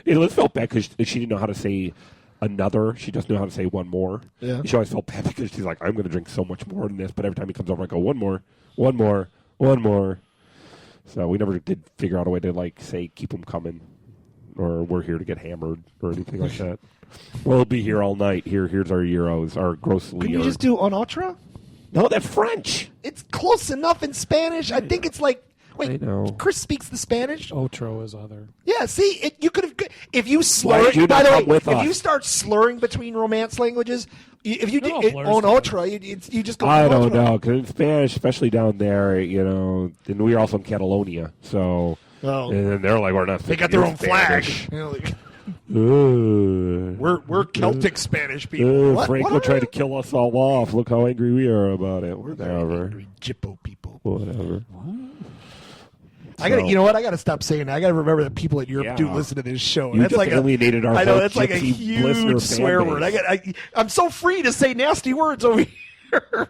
It always felt bad because she didn't know how to say another. She just knew how to say one more. Yeah. She always felt bad because she's like, I'm going to drink so much more than this. But every time he comes over, I go, one more, one more, one more. So we never did figure out a way to like say, keep them coming. Or we're here to get hammered or anything like that. We'll be here all night. Here's our euros, our grossly. Can you just do en outre? No, that's French. It's close enough in Spanish. I think it's like. Wait, I know. Chris speaks the Spanish. Otro is other. Yeah, see, you could have if you Why slur. did you By not the come way, with if us? you start slurring between Romance languages, if you No, do blurs en together. outre, you just go. I en don't outre. know, because in Spanish, especially down there, and we are also in Catalonia, so Oh. and then they're like, we're not. They got their own flag. Spanish. You know, like, Uh, we're Celtic Spanish people. What? Franco What tried are to kill us all off. Look how angry we are about it. Whatever. angry Jippo people? Whatever. I got. So- You know what? I got to stop saying that. I got to remember that people in Europe do Yeah. listen to this show. You That's just like alienated our I know whole that's like a gypsy listener huge fan swear base. word. I'm so free to say nasty words over here.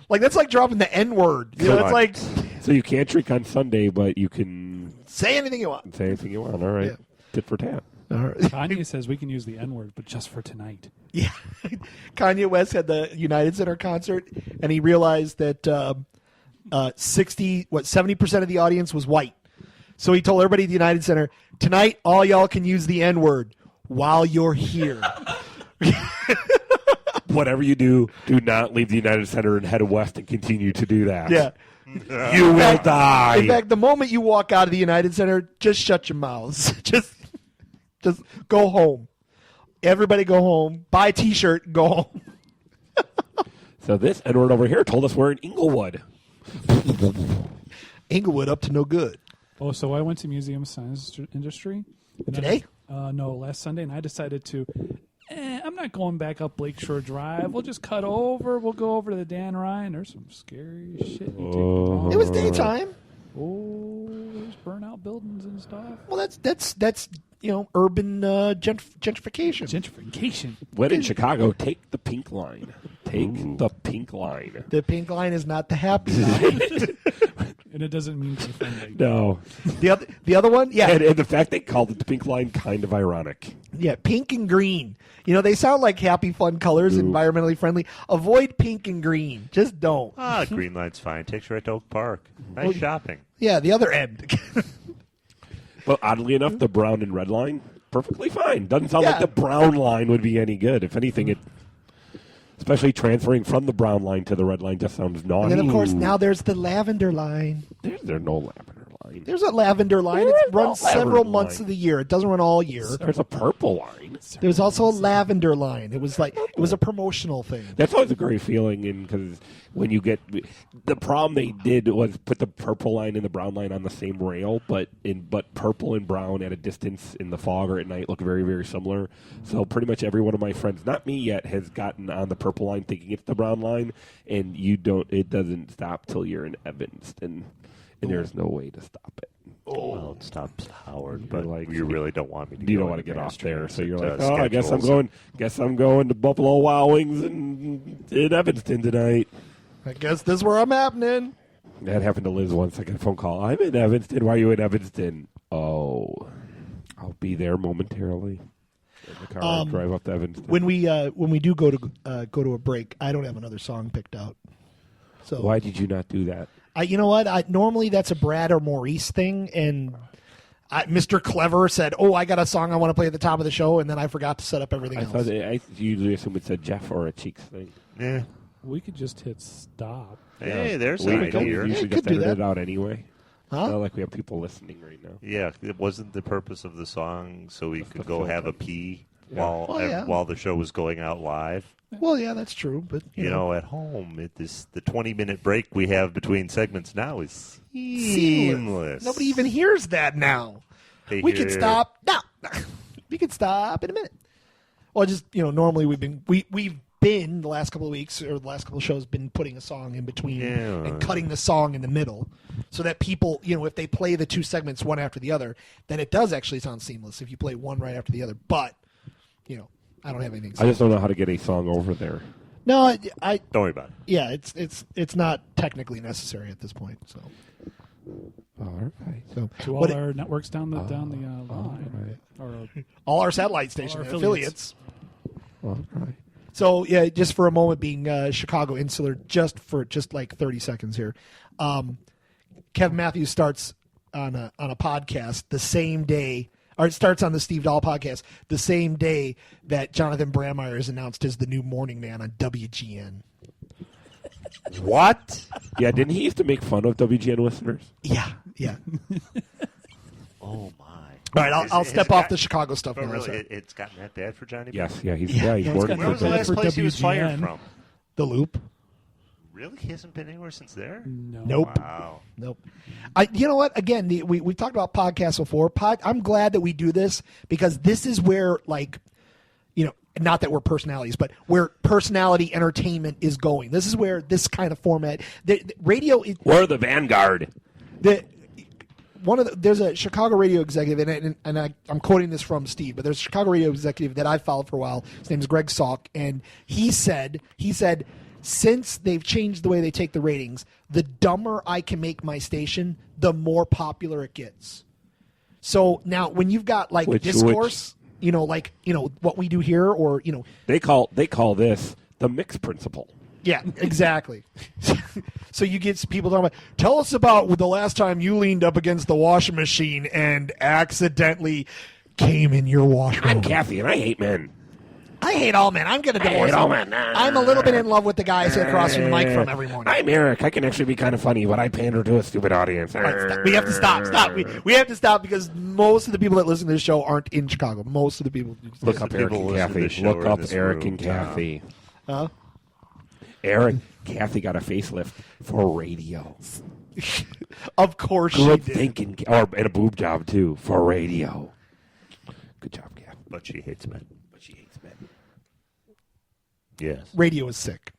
Like that's like dropping the N word. You know, it's Come on. like So you can't drink on Sunday, but you can say anything you want. say anything you want. All right. Yeah. Tit for tat. All right. Kanye says we can use the N word, but just for tonight. Yeah, Kanye West had the United Center concert, and he realized that 70% of the audience was white. So he told everybody at the United Center, tonight all y'all can use the N word while you're here. Whatever you do, do not leave the United Center and head west and continue to do that. Yeah. You will die. In fact, the moment you walk out of the United Center, just shut your mouths. Just go home. Everybody go home. Buy a T-shirt and go home. So this Edward over here told us we're in Inglewood. Inglewood up to no good. Oh, so I went to Museum of Science Industry. and Today? No, last Sunday, and I decided to. I'm not going back up Lakeshore Drive. We'll just cut over. We'll go over to the Dan Ryan. There's some scary shit. You take the wrong- It was daytime. Oh, there's burnout buildings and stuff. Well, that's urban gentrification. Gentrification. When in Chicago, take the pink line. Take the pink line. The pink line is not the happy line. And it doesn't mean to offend. No. The other one, yeah, And the fact they called it the pink line, kind of ironic. yeah, pink and green. They sound like happy, fun colors, environmentally friendly. Avoid pink and green. Just don't. Green Line's fine. Takes you right to Oak Park. Nice shopping. Yeah, the other end. But oddly enough, the brown and red line, perfectly fine. Doesn't sound Yeah. like the brown line would be any good. If anything, especially transferring from the brown line to the red line, just sounds naughty. And then, of course, now there's the lavender line. There's no lavender line. There's a lavender line. There It is no runs several lavender months line. of the year. It doesn't run all year. There's a purple line. There's also a lavender line. It was a promotional thing. That's always a great feeling, because when you get the problem they did was put the purple line and the brown line on the same rail, but purple and brown at a distance in the fog or at night look very, very similar. So pretty much every one of my friends, not me yet, has gotten on the purple line thinking it's the brown line, and it doesn't stop till you're in Evanston, and there's no way to stop it. Well, it stops Howard, You're but like- you really don't want me to. You go don't want to into get Mass off there, so Transit, you're like, I guess I'm schedules. going to Buffalo Wild Wings in Evanston tonight. I guess this is where I'm happening. That happened to Liz once. I got a phone call. I'm in Evanston. Why are you in Evanston? Oh, I'll be there momentarily. In the car, drive up to Evanston. When we do go to a break, I don't have another song picked out. So Why did you not do that? you know what? Normally that's a Brad or Maurice thing, and Mr. Clever said, "Oh, I got a song I want to play at the top of the show," and then I forgot to set up everything I else. thought I usually assume it's a Jeff or a Cheeks thing. Yeah. We could just hit stop. Hey, there's We an usually idea. could just do edit that. it out anyway. Huh? It's not like we have people listening right now. Yeah, it wasn't the purpose of the song, so we could the go have a filter. pee Yeah. while the show was going out live. Well, yeah, that's true, but You know, at home, the 20-minute break we have between segments now is seamless. Nobody even hears that now. They We hear- can stop now. We can stop in a minute. Well, just normally we've been the last couple of weeks or the last couple of shows been putting a song in between Yeah. and cutting the song in the middle, so that people if they play the two segments one after the other, then it does actually sound seamless if you play one right after the other. But I don't have anything. I just don't know how to get a song over there. No, I Don't worry about it. yeah, it's not technically necessary at this point. So All right. To all But our networks down the line. Or all our satellite station our affiliates. All right. So yeah, just for a moment, being Chicago insular, just like 30 seconds here. Kevin Matthews starts on a podcast the same day, or it starts on the Steve Dahl podcast the same day that Jonathan Brandmeier is announced as the new morning man on WGN. What? Yeah, didn't he used to make fun of WGN listeners? Yeah. Oh, my. All right, I'll step off the Chicago stuff But now. really, sorry. it's gotten that bad for Johnny? Yes, yeah, he's Yeah, he's it's bored got for Where was the bad that. last for place he was fired WGN. from? The Loop. Really? He hasn't been anywhere since there? no. Nope. Wow. Nope. You know what? Again, we've talked about podcasts before. I'm glad that we do this because this is where, not that we're personalities, but where personality entertainment is going. This is where this kind of format, the radio. We're the vanguard. There's a Chicago radio executive, and I'm quoting this from Steve, but there's a Chicago radio executive that I've followed for a while. His name is Greg Salk, and he said since they've changed the way they take the ratings, the dumber I can make my station, the more popular it gets. So now when you've got discourse, what we do here, or They call this the mix principle. yeah, exactly. So you get people talking about, tell us about the last time you leaned up against the washing machine and accidentally came in your washroom. I'm Kathy, and I hate men. I hate all men. I'm going to divorce hate all them. men. I'm a little bit in love with the guy I sit across from the mic from every morning. I'm Eric. I can actually be kind of funny, but I pander to a stupid audience. All right, stop. We have to stop. Stop. We have to stop because most of the people that listen to this show aren't in Chicago. Most of the people. Look up the Eric people and listening to Kathy. this show Look are up in this Eric room, and Kathy. Huh? Eric, Kathy got a facelift for radio. Of course Good she did. thinking, and a boob job too for radio. Good job, Kathy. But she hates men. But she hates men. Yes. Radio is sick.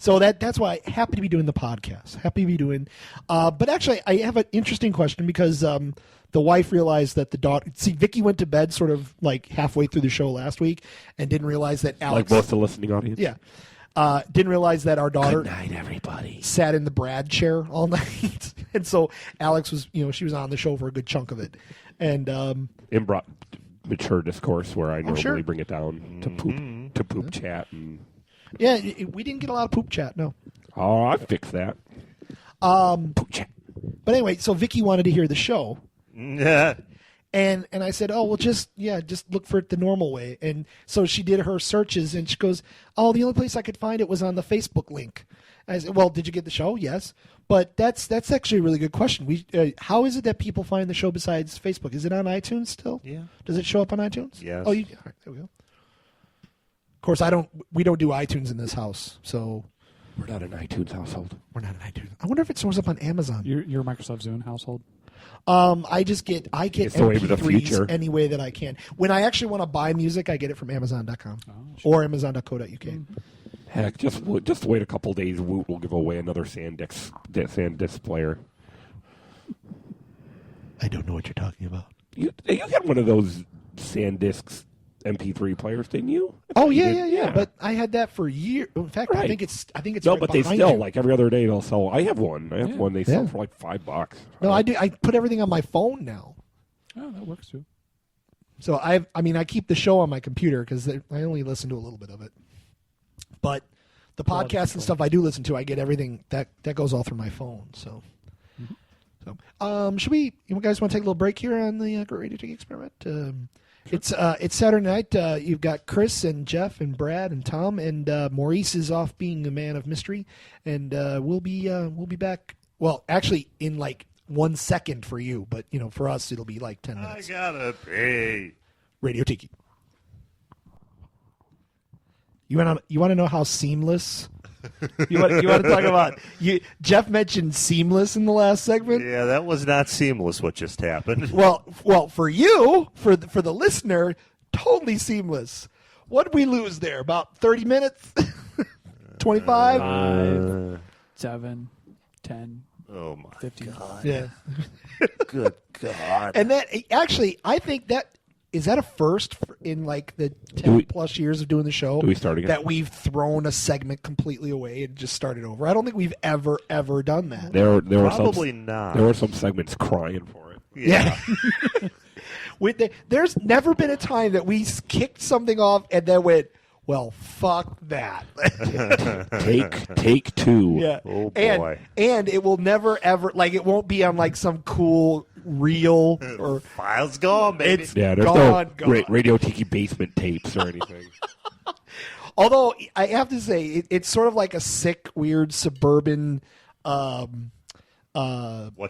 So that's why happy to be doing the podcast. Happy to be doing. But actually, I have an interesting question because the wife realized that the daughter. See, Vicky went to bed sort of like halfway through the show last week and didn't realize that Alex. Like most of the listening audience. Yeah. Didn't realize that our daughter Good night, everybody. sat in the Brad chair all night, and so Alex was, she was on the show for a good chunk of it, and Brought mature discourse where I normally sure. bring it down to poop chat and. yeah, we didn't get a lot of poop chat, no. Oh, I fixed that. Poop chat. But anyway, so Vicky wanted to hear the show, Yeah. and I said, oh well, just look for it the normal way, and so she did her searches, and she goes, oh, the only place I could find it was on the Facebook link. I said, well, did you get the show? Yes. But that's actually a really good question. How is it that people find the show besides Facebook? Is it on iTunes still? Yeah. Does it show up on iTunes? Yes. Oh, all right, there we go. Of course, we don't do iTunes in this house, so We're not an iTunes household. we're not on iTunes. I wonder if it shows up on Amazon. Your Microsoft Zune household. I get It's the way of the future. MP3s any way that I can. When I actually want to buy music, I get it from Amazon.com or Amazon.co.uk. Heck, just wait a couple days. Woot will give away another SanDisk player. I don't know what you're talking about. You got one of those SanDisk MP3 players, didn't you? Oh You yeah, did? yeah. But I had that for years. In fact, I Right. think it's No, right but they behind still you. like every other day they'll sell. I have one. I have one. They sell Yeah. for like $5. No, I do. I put everything on my phone now. Oh, that works too. So I keep the show on my computer because I only listen to a little bit of it. But the podcasts and stuff I do listen to, I get everything that goes all through my phone. So, should we? You guys want to take a little break here on the Great Radio Tiki Experiment? It's Saturday night. You've got Chris and Jeff and Brad and Tom, and Maurice is off being a man of mystery, and we'll be back. Well, actually, in like 1 second for you, but for us it'll be like 10 I minutes. gotta pay. Radio Tiki. You want to know how seamless? You want to talk about? Jeff mentioned seamless in the last segment. Yeah, that was not seamless. What just happened? Well, for you, for the listener, totally seamless. What did we lose there? About 30 minutes? 25? 5, 7, 10, Oh my 15. God! Yeah. Good God! And that actually, I think is that a first in like the 10 plus years of doing the show? Do we start again? That we've thrown a segment completely away and just started over. I don't think we've ever done that. There were Probably some, not. There were some segments crying for it. Yeah. There's never been a time that we kicked something off and then went, well, fuck that. Take two. Yeah. Oh, boy. And it will never ever it won't be on like some cool reel or Files gone, baby. it's Yeah, there's gone. no Radio Tiki basement tapes or anything. Although I have to say it's sort of like a sick, weird suburban. What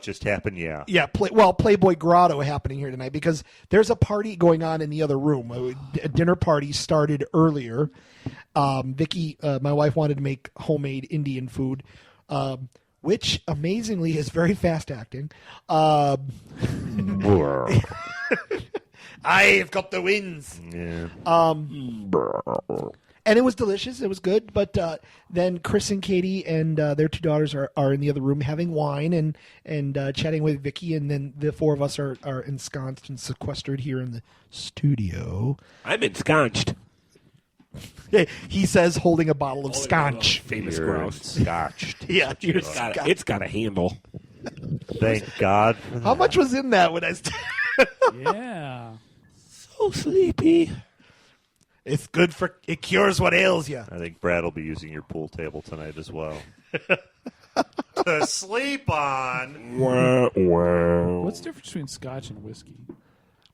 just happened? Yeah. Yeah, Playboy Grotto happening here tonight because there's a party going on in the other room. A dinner party started earlier. Vicky, my wife, wanted to make homemade Indian food, which amazingly is very fast acting. I've got the wins. Yeah. And it was delicious. It was good. But then Chris and Katie and their two daughters are in the other room having wine and chatting with Vicky. And then the four of us are ensconced and sequestered here in the studio. I'm ensconced. He says, holding a bottle of scotch. Famous You're grouse. Scotched. Yeah, you're It's got a handle. Thank God for that. How much was in that when I? Yeah. So sleepy. It's good it cures what ails you. I think Brad will be using your pool table tonight as well. To sleep on. Wah, wah. What's the difference between scotch and whiskey?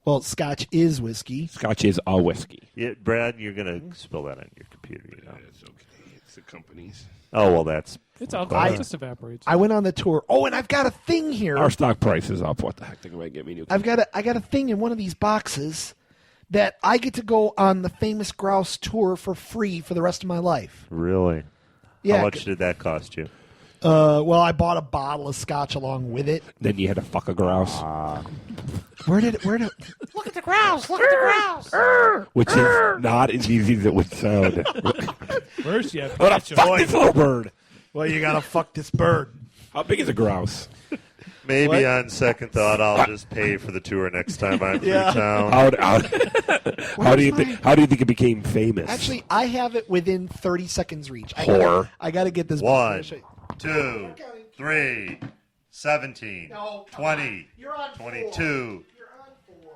Well, scotch is whiskey. Scotch is a whiskey. Yeah, Brad, you're going to spill that on your computer, you know. It's okay. It's the company's. Oh, well, that's... It's alcohol. It just evaporates. I went on the tour. Oh, and I've got a thing here. Our stock price is up. What the heck? They might get me new. I got a thing in one of these boxes that I get to go on the Famous Grouse tour for free for the rest of my life. Really? Yeah. How much did that cost you? Well, I bought a bottle of scotch along with it. Then you had to fuck a grouse, Where did Look at the grouse! Look at the grouse! which is not as easy as it would sound. First, you have to What catch a 'em. fuck this little bird. Well, you gotta fuck this bird. How big is a grouse? Maybe on second thought, I'll just pay for the tour next time I'm through town. How do you think it became famous? Actually, I have it within 30 seconds reach. Whore. I gotta get this. 1, 2, 3, 17, No, 20, You're on 22. You're on 4.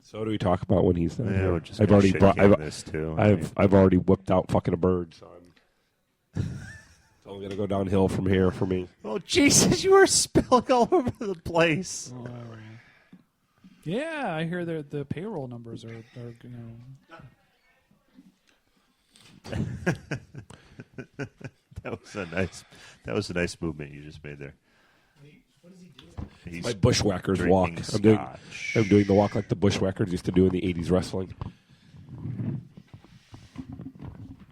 So do we talk about when he's not Yeah, here? we're just I've gonna already shake brought. on this too. I've already whipped out fucking a bird, so it's only gonna go downhill from here for me. Oh Jesus! You are spilling all over the place. Yeah, I hear the payroll numbers are That was a nice movement you just made there. What is he doing? He's My bushwhackers walk. drinking I'm doing the walk like the bushwhackers used to do in the '80s wrestling.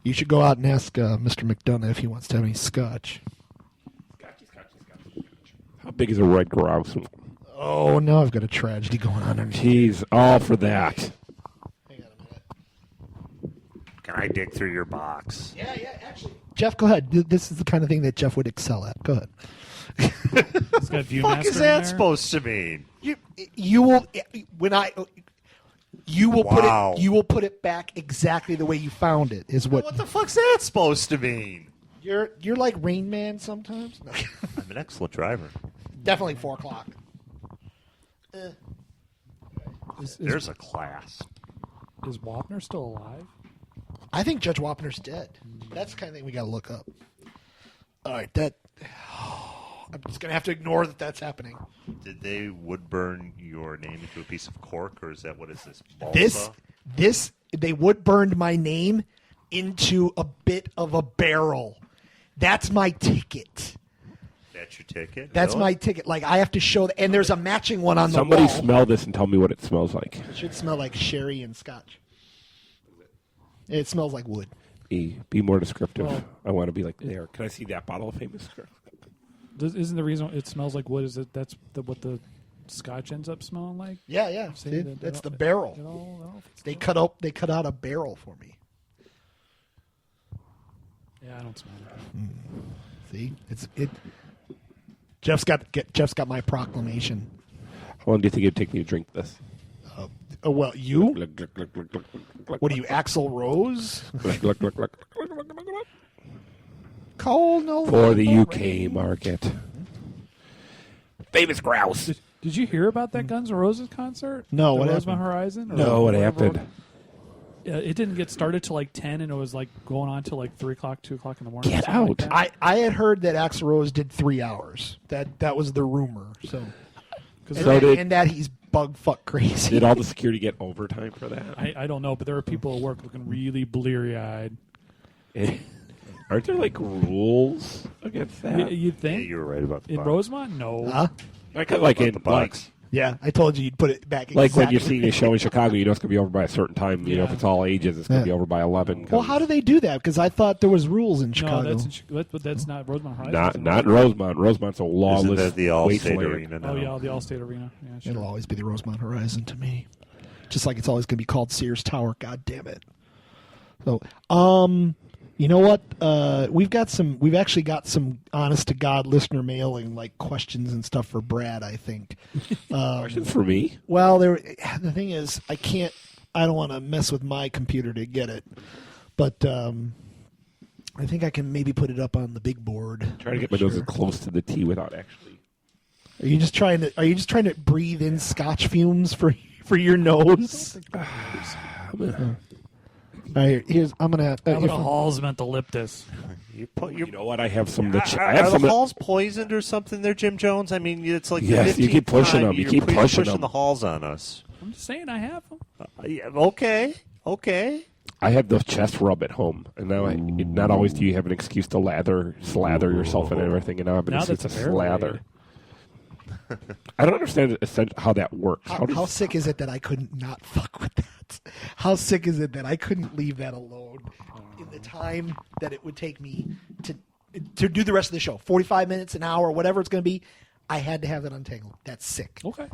You should go out and ask Mr. McDonough if he wants to have any scotch. How big is a red grouse? Oh, now I've got a tragedy going on. Jeez, all for that. Hang on a minute. Can I dig through your box? Yeah, actually. Jeff, go ahead. This is the kind of thing that Jeff would excel at. Go ahead. it's got Viewmaster What is in that there. supposed to mean? You will when I you will Wow. you will put it back exactly the way you found it. Is what What the fuck's that supposed to mean? you're like Rain Man sometimes. No. I'm an excellent driver. Definitely 4 o'clock. There's a class. Is Wapner still alive? I think Judge Wapner's dead. That's the kind of thing we got to look up. All right, that I'm just gonna have to ignore that that's happening. Did they wood burn your name into a piece of cork, or is that what is this? Balsa? This they would burned my name into a bit of a barrel. That's my ticket. That's your ticket. That's Really? my ticket. Like I have to show that, and there's a matching one on the Somebody wall. smell this and tell me what it smells like. It should smell like sherry and scotch. It smells like wood. Be more descriptive. Well- I want to be like there. Can I see that bottle of famous? Isn't the reason it smells like wood is that that's what the scotch ends up smelling like? Yeah. See, See, that- that's that- the barrel. It all fits They together. cut out a barrel for me. Yeah, I don't smell it. See, it. Jeff's got my proclamation. How long do you think it'd take me to drink this? Oh well, you. Glug, glug, glug, glug, glug, glug, What are you, Axl Rose? glug, glug, glug, glug, glug, glug, glug, glug. Cole no. For the no UK rain. market. Famous grouse. Did you hear about that Guns N' Roses concert? No, the what Rosemont happened? Horizon? Or No, what whatever? happened? It didn't get started till like 10, and it was like going on till like 3 o'clock, 2 o'clock in the morning. or Get something like out. that. I had heard that Axl Rose did 3 hours. That was the rumor. So, 'Cause So did- and that he's bug fuck crazy. Did all the security get overtime for that? I don't know, but there were people at work looking really bleary eyed. Aren't there like rules against that? You'd Yeah, think you were right about the in box. Rosemont, no. Huh? Like in the box. Yeah, I told you you'd put it back. Like when exactly. you're seeing a show in Chicago, you know it's going to be over by a certain time. You know, if Yeah. it's all ages, it's going to Yeah. be over by 11. Well, how do they do that? Because I thought there was rules in Chicago. No, that's not Rosemont Horizon. Not in Rosemont. Rosemont's a Isn't lawless that the Allstate wasteland. Arena now? Oh yeah, the Allstate Arena. Yeah, sure. It'll always be the Rosemont Horizon to me. Just like it's always going to be called Sears Tower. God damn it. So, you know what? We've actually got some honest to God listener mailing like questions and stuff for Brad, I think. Questions for me? Well, the thing is, I don't want to mess with my computer to get it. But I think I can maybe put it up on the big board. Trying to get my nose as close to the tea without actually. Are you just trying to breathe in scotch fumes for your nose? All right, I'm gonna. How about Halls meant the Liptus? You know what? I have some. I Are have the some. halls poisoned or something there, Jim Jones? I mean, it's like Yes, the you keep 15th pushing time them. You you're keep pushing them. the halls on us. I'm just saying I have them. Yeah, okay. I have the chest rub at home, and now not always do you have an excuse to slather yourself and everything, and now I have an Now excuse to that's a fair slather. I don't understand how that works. How sick is it that I couldn't not fuck with that? How sick is it that I couldn't leave that alone in the time that it would take me to do the rest of the show? 45 minutes, an hour, whatever it's going to be. I had to have that untangled. That's sick. Okay.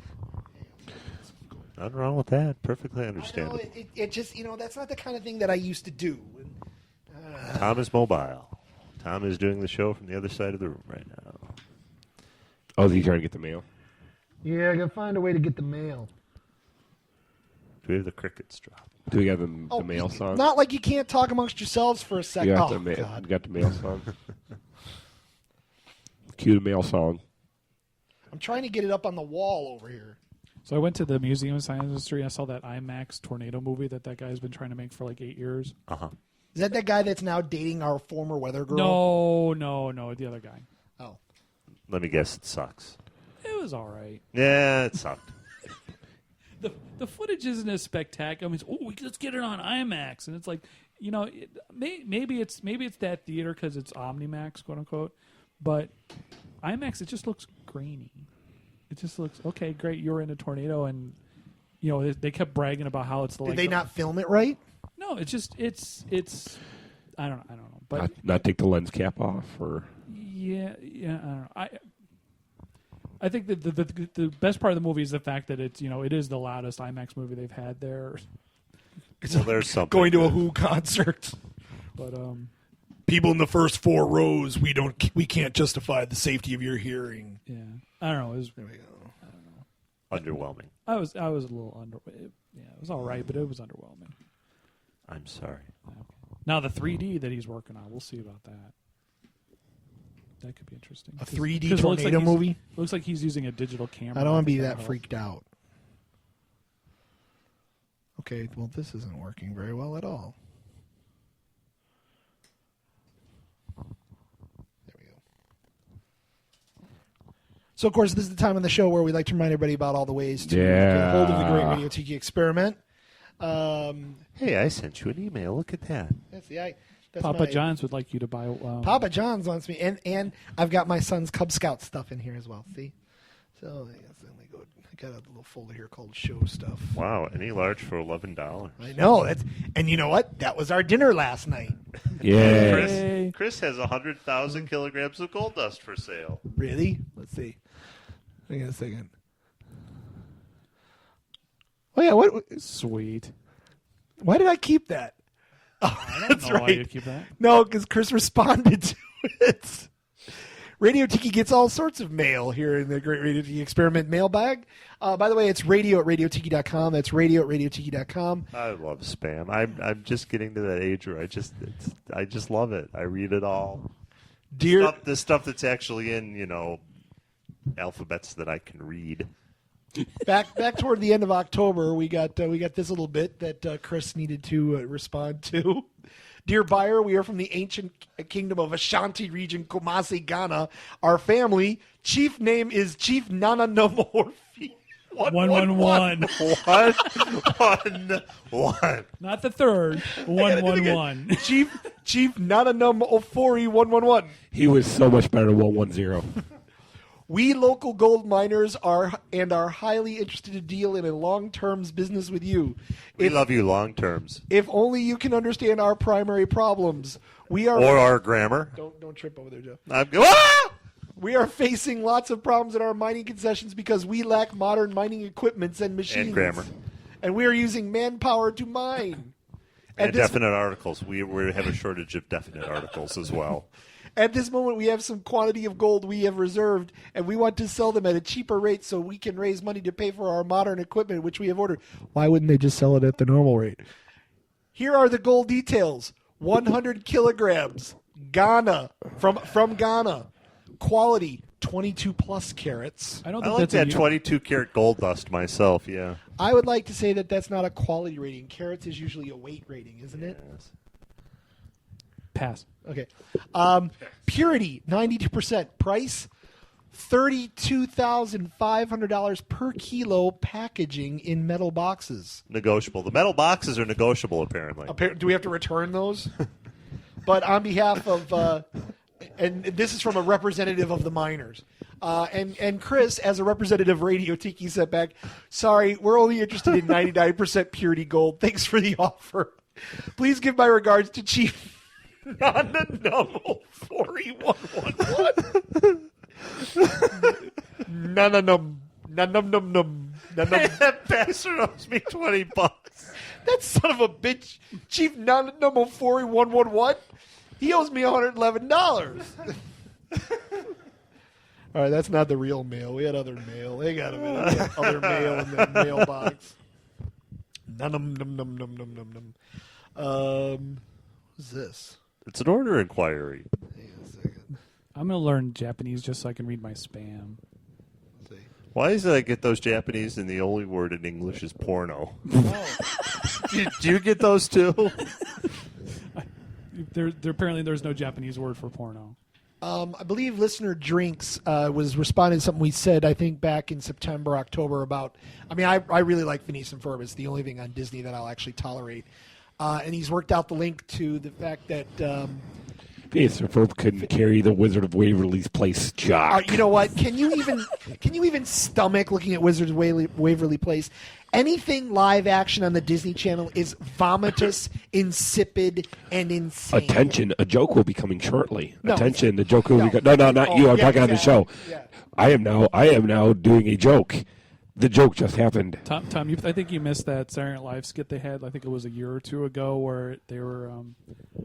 Nothing wrong with that. Perfectly I know understandable. it just that's not the kind of thing that I used to do. Tom is mobile. Tom is doing the show from the other side of the room right now. Oh, is he trying to get the mail? Yeah, I gotta find a way to get the mail. Do we have the crickets drop? Do we have the mail song? Not like you can't talk amongst yourselves for a second. You got, Oh, the God. you got the mail song? Cue the mail song. I'm trying to get it up on the wall over here. So I went to the Museum of Science and History. I saw that IMAX tornado movie that guy's been trying to make for like 8 years. Uh-huh. Is that guy that's now dating our former weather girl? No, the other guy. Oh. Let me guess, it sucks. It was all right. Yeah, it sucked. The footage isn't as spectacular. I mean, let's get it on IMAX, and it's like, maybe it's that theater because it's OmniMax, quote unquote, but IMAX, it just looks grainy. It just looks okay, great. You're in a tornado, and they kept bragging about how it's the. Did they not film it right? No, it's just it's. I don't know, but Not take the lens cap off, or yeah, I don't know. I think that the best part of the movie is the fact that it's it is the loudest IMAX movie they've had there. Well, there's something. Going to a Who concert. But People in the first 4 rows, we can't justify the safety of your hearing. yeah, I don't know. It was There we go. Underwhelming. I was a little under. It was all right, but it was underwhelming. I'm sorry. Now the 3D that he's working on, we'll see about that. That could be interesting. A 'Cause 3D it looks like tornado he's- movie? Looks like he's using a digital camera. I don't want to be think that that'll help. freaked out. Okay, well, this isn't working very well at all. There we go. So, of course, this is the time of the show where we like to remind everybody about all the ways to get a hold of the Great Radio Tiki Experiment. Hey, I sent you an email. Look at that. That's Papa my- John's would like you to buy. Papa John's wants me, and I've got my son's Cub Scout stuff in here as well. See, so I got a little folder here called Show Stuff. Wow, any large for $11. I know and you know what? That was our dinner last night. yeah. Chris has 100,000 kilograms of gold dust for sale. Really? Let's see. Hang on a second. Oh yeah, what? Sweet. Why did I keep that? I don't know why you keep that. No, because Chris responded to it. Radio Tiki gets all sorts of mail here in the Great Radio Tiki Experiment mailbag. By the way, it's radio@radiotiki.com. That's radio@radiotiki.com. I love spam. I'm just getting to that age where I just love it. I read it all. Dear, The stuff that's actually in alphabets that I can read. back toward the end of October, we got this little bit that Chris needed to respond to. Dear buyer, we are from the ancient kingdom of Ashanti region, Kumasi, Ghana. Our family chief name is Chief Nana Nomorfi. 111. 111. Not the third. 111. Chief Nana Nomorfi 111. He was so much better than 110. We local gold miners are highly interested to deal in a long-term business with you. We love you long terms. If only you can understand our primary problems. We are Or our grammar. don't trip over there, Joe. Ah! We are facing lots of problems in our mining concessions because we lack modern mining equipments and machines. And grammar. And we are using manpower to mine. And this- definite articles. We have a shortage of definite articles as well. At this moment, we have some quantity of gold we have reserved, and we want to sell them at a cheaper rate so we can raise money to pay for our modern equipment, which we have ordered. Why wouldn't they just sell it at the normal rate? Here are the gold details. 100 kilograms. Ghana. From Ghana. Quality, 22 plus carats. I don't I think like that's that a 22 karat gold dust myself, yeah. I would like to say that that's not a quality rating. Carats is usually a weight rating, isn't it? pass. Okay. Purity, 92%. Price, $32,500 per kilo. Packaging in metal boxes. Negotiable. The metal boxes are negotiable, apparently. Do we have to return those? But on behalf of, and this is from a representative of the miners, and Chris, as a representative of Radio Tiki, sent back, sorry, we're only interested in 99% purity gold. Thanks for the offer. Please give my regards to Chief Nananum 4111. Nananum Num num num num. Num, num. That bastard owes me $20. That son of a bitch, Chief Number 41111. He owes me $111. All right, that's not the real mail. We had other mail. They got other mail in the mailbox. Num num num num num num num. What's this? It's an order inquiry. Hang on a second. I'm going to learn Japanese just so I can read my spam. Let's see. Why is it I get those Japanese and the only word in English is porno? do you get those too? There apparently there's no Japanese word for porno. I believe listener Drinks was responding to something we said, I think, back in September, October about. I mean, I really like Phineas and Ferb. It's the only thing on Disney that I'll actually tolerate. And he's worked out the link to the fact that. Phineas and Ferb couldn't carry the Wizard of Waverly's Place jock. You know what? Can you even stomach looking at Wizard of Waverly Place? Anything live action on the Disney Channel is vomitous, insipid, and insane. Attention, a joke will be coming shortly. No. Attention, the joke will be No, not you. I'm talking on the show. Yeah. I am now doing a joke. The joke just happened. Tom, I think you missed that Saturday Night Live skit they had. I think it was a year or two ago where they were.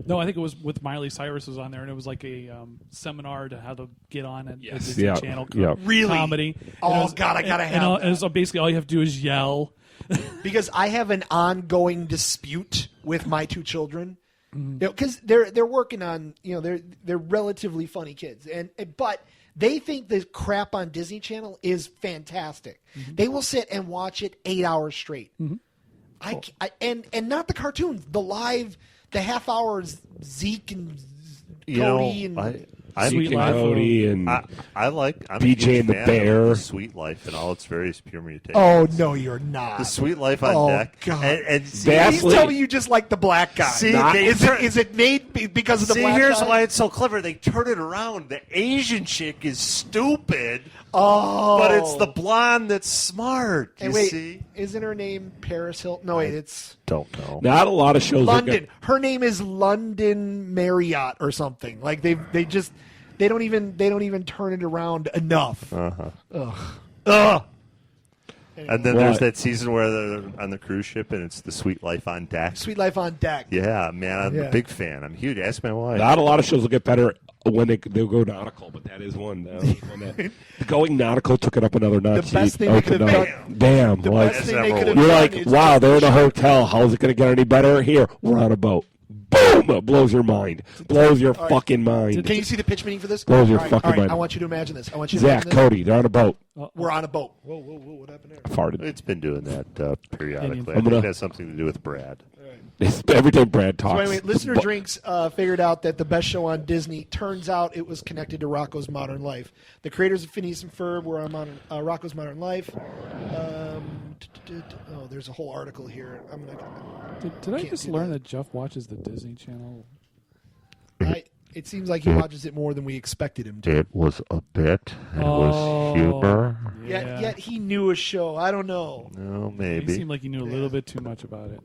No, I think it was with Miley Cyrus was on there, and it was like a seminar to how to get on a Disney Channel Really? comedy. Oh, God, I gotta have that. And so basically all you have to do is yell. Because I have an ongoing dispute with my two children. Because they're working on, they're relatively funny kids, but they think the crap on Disney Channel is fantastic. They will sit and watch it 8 hours straight. And not the cartoons, the half hours Zeke and Cody and Zeke and Cody and I'm BJ a huge and the fan Bear. of the Sweet Life and all its various permutations. Oh no, you're not. The Sweet Life on deck. God. And see, Please tell me you just like the black guy. See, is it made because of the black here's guy? why it's so clever. They turn it around. The Asian chick is stupid, Oh, but it's the blonde that's smart. You And wait, see? isn't her name Paris Hilton? No, wait, it's Don't know. Not a lot of shows. London. Her name is London Marriott or something. Like they don't even turn it around enough. Ugh. And then there's that season where they're on the cruise ship and it's the Sweet Life on deck. Sweet Life on Deck. Yeah, man, I'm Yeah. a big fan. I'm huge. Ask my wife. Not a lot of shows will get better when they'll go nautical, but that is one. Going nautical took it up another notch. The best thing they could have done. Damn. The Like, best thing they could have you're done like, is wow, just- they're in a hotel. How's it going to get any better? Here, we're on a boat. Boom! It blows your mind. Blows your fucking mind. Can you see the pitch meeting for this? Blows your All right, fucking all right, mind. I want you to imagine this. Zach, imagine this. Cody, they're on a boat. We're on a boat. Whoa, what happened there? Farted. It's been doing that periodically. I I'm think gonna- it has something to do with Brad. Every time Brad talks. So anyway, Listener Drinks figured out that the best show on Disney, turns out it was connected to Rocko's Modern Life. The creators of Phineas and Ferb were on Rocko's Modern Life. There's a whole article here. Did I Can't just do learn that. that Jeff watches the Disney Channel? It seems like he watches it more than we expected him to. It was a bit. It Oh. was humor. Yeah. Yet he knew a show. I don't know. No, He maybe. seemed like he knew a little bit too much about it.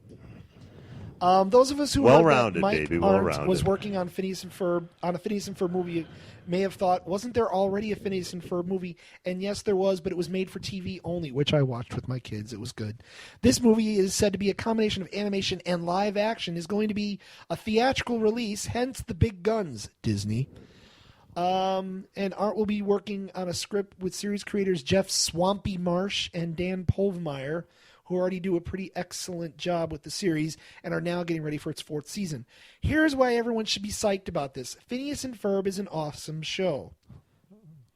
Those of us who Well-rounded, Mike baby, Arndt well-rounded. was working on Phineas and Ferb on a Phineas and Ferb movie may have thought, wasn't there already a Phineas and Ferb movie? And yes, there was, but it was made for TV only, which I watched with my kids. It was good. This movie is said to be a combination of animation and live action. Is going to be a theatrical release, hence the big guns, Disney. And Art will be working on a script with series creators Jeff Swampy Marsh and Dan Polvmeyer, who already do a pretty excellent job with the series and are now getting ready for its 4th season. Here's why everyone should be psyched about this. Phineas and Ferb is an awesome show.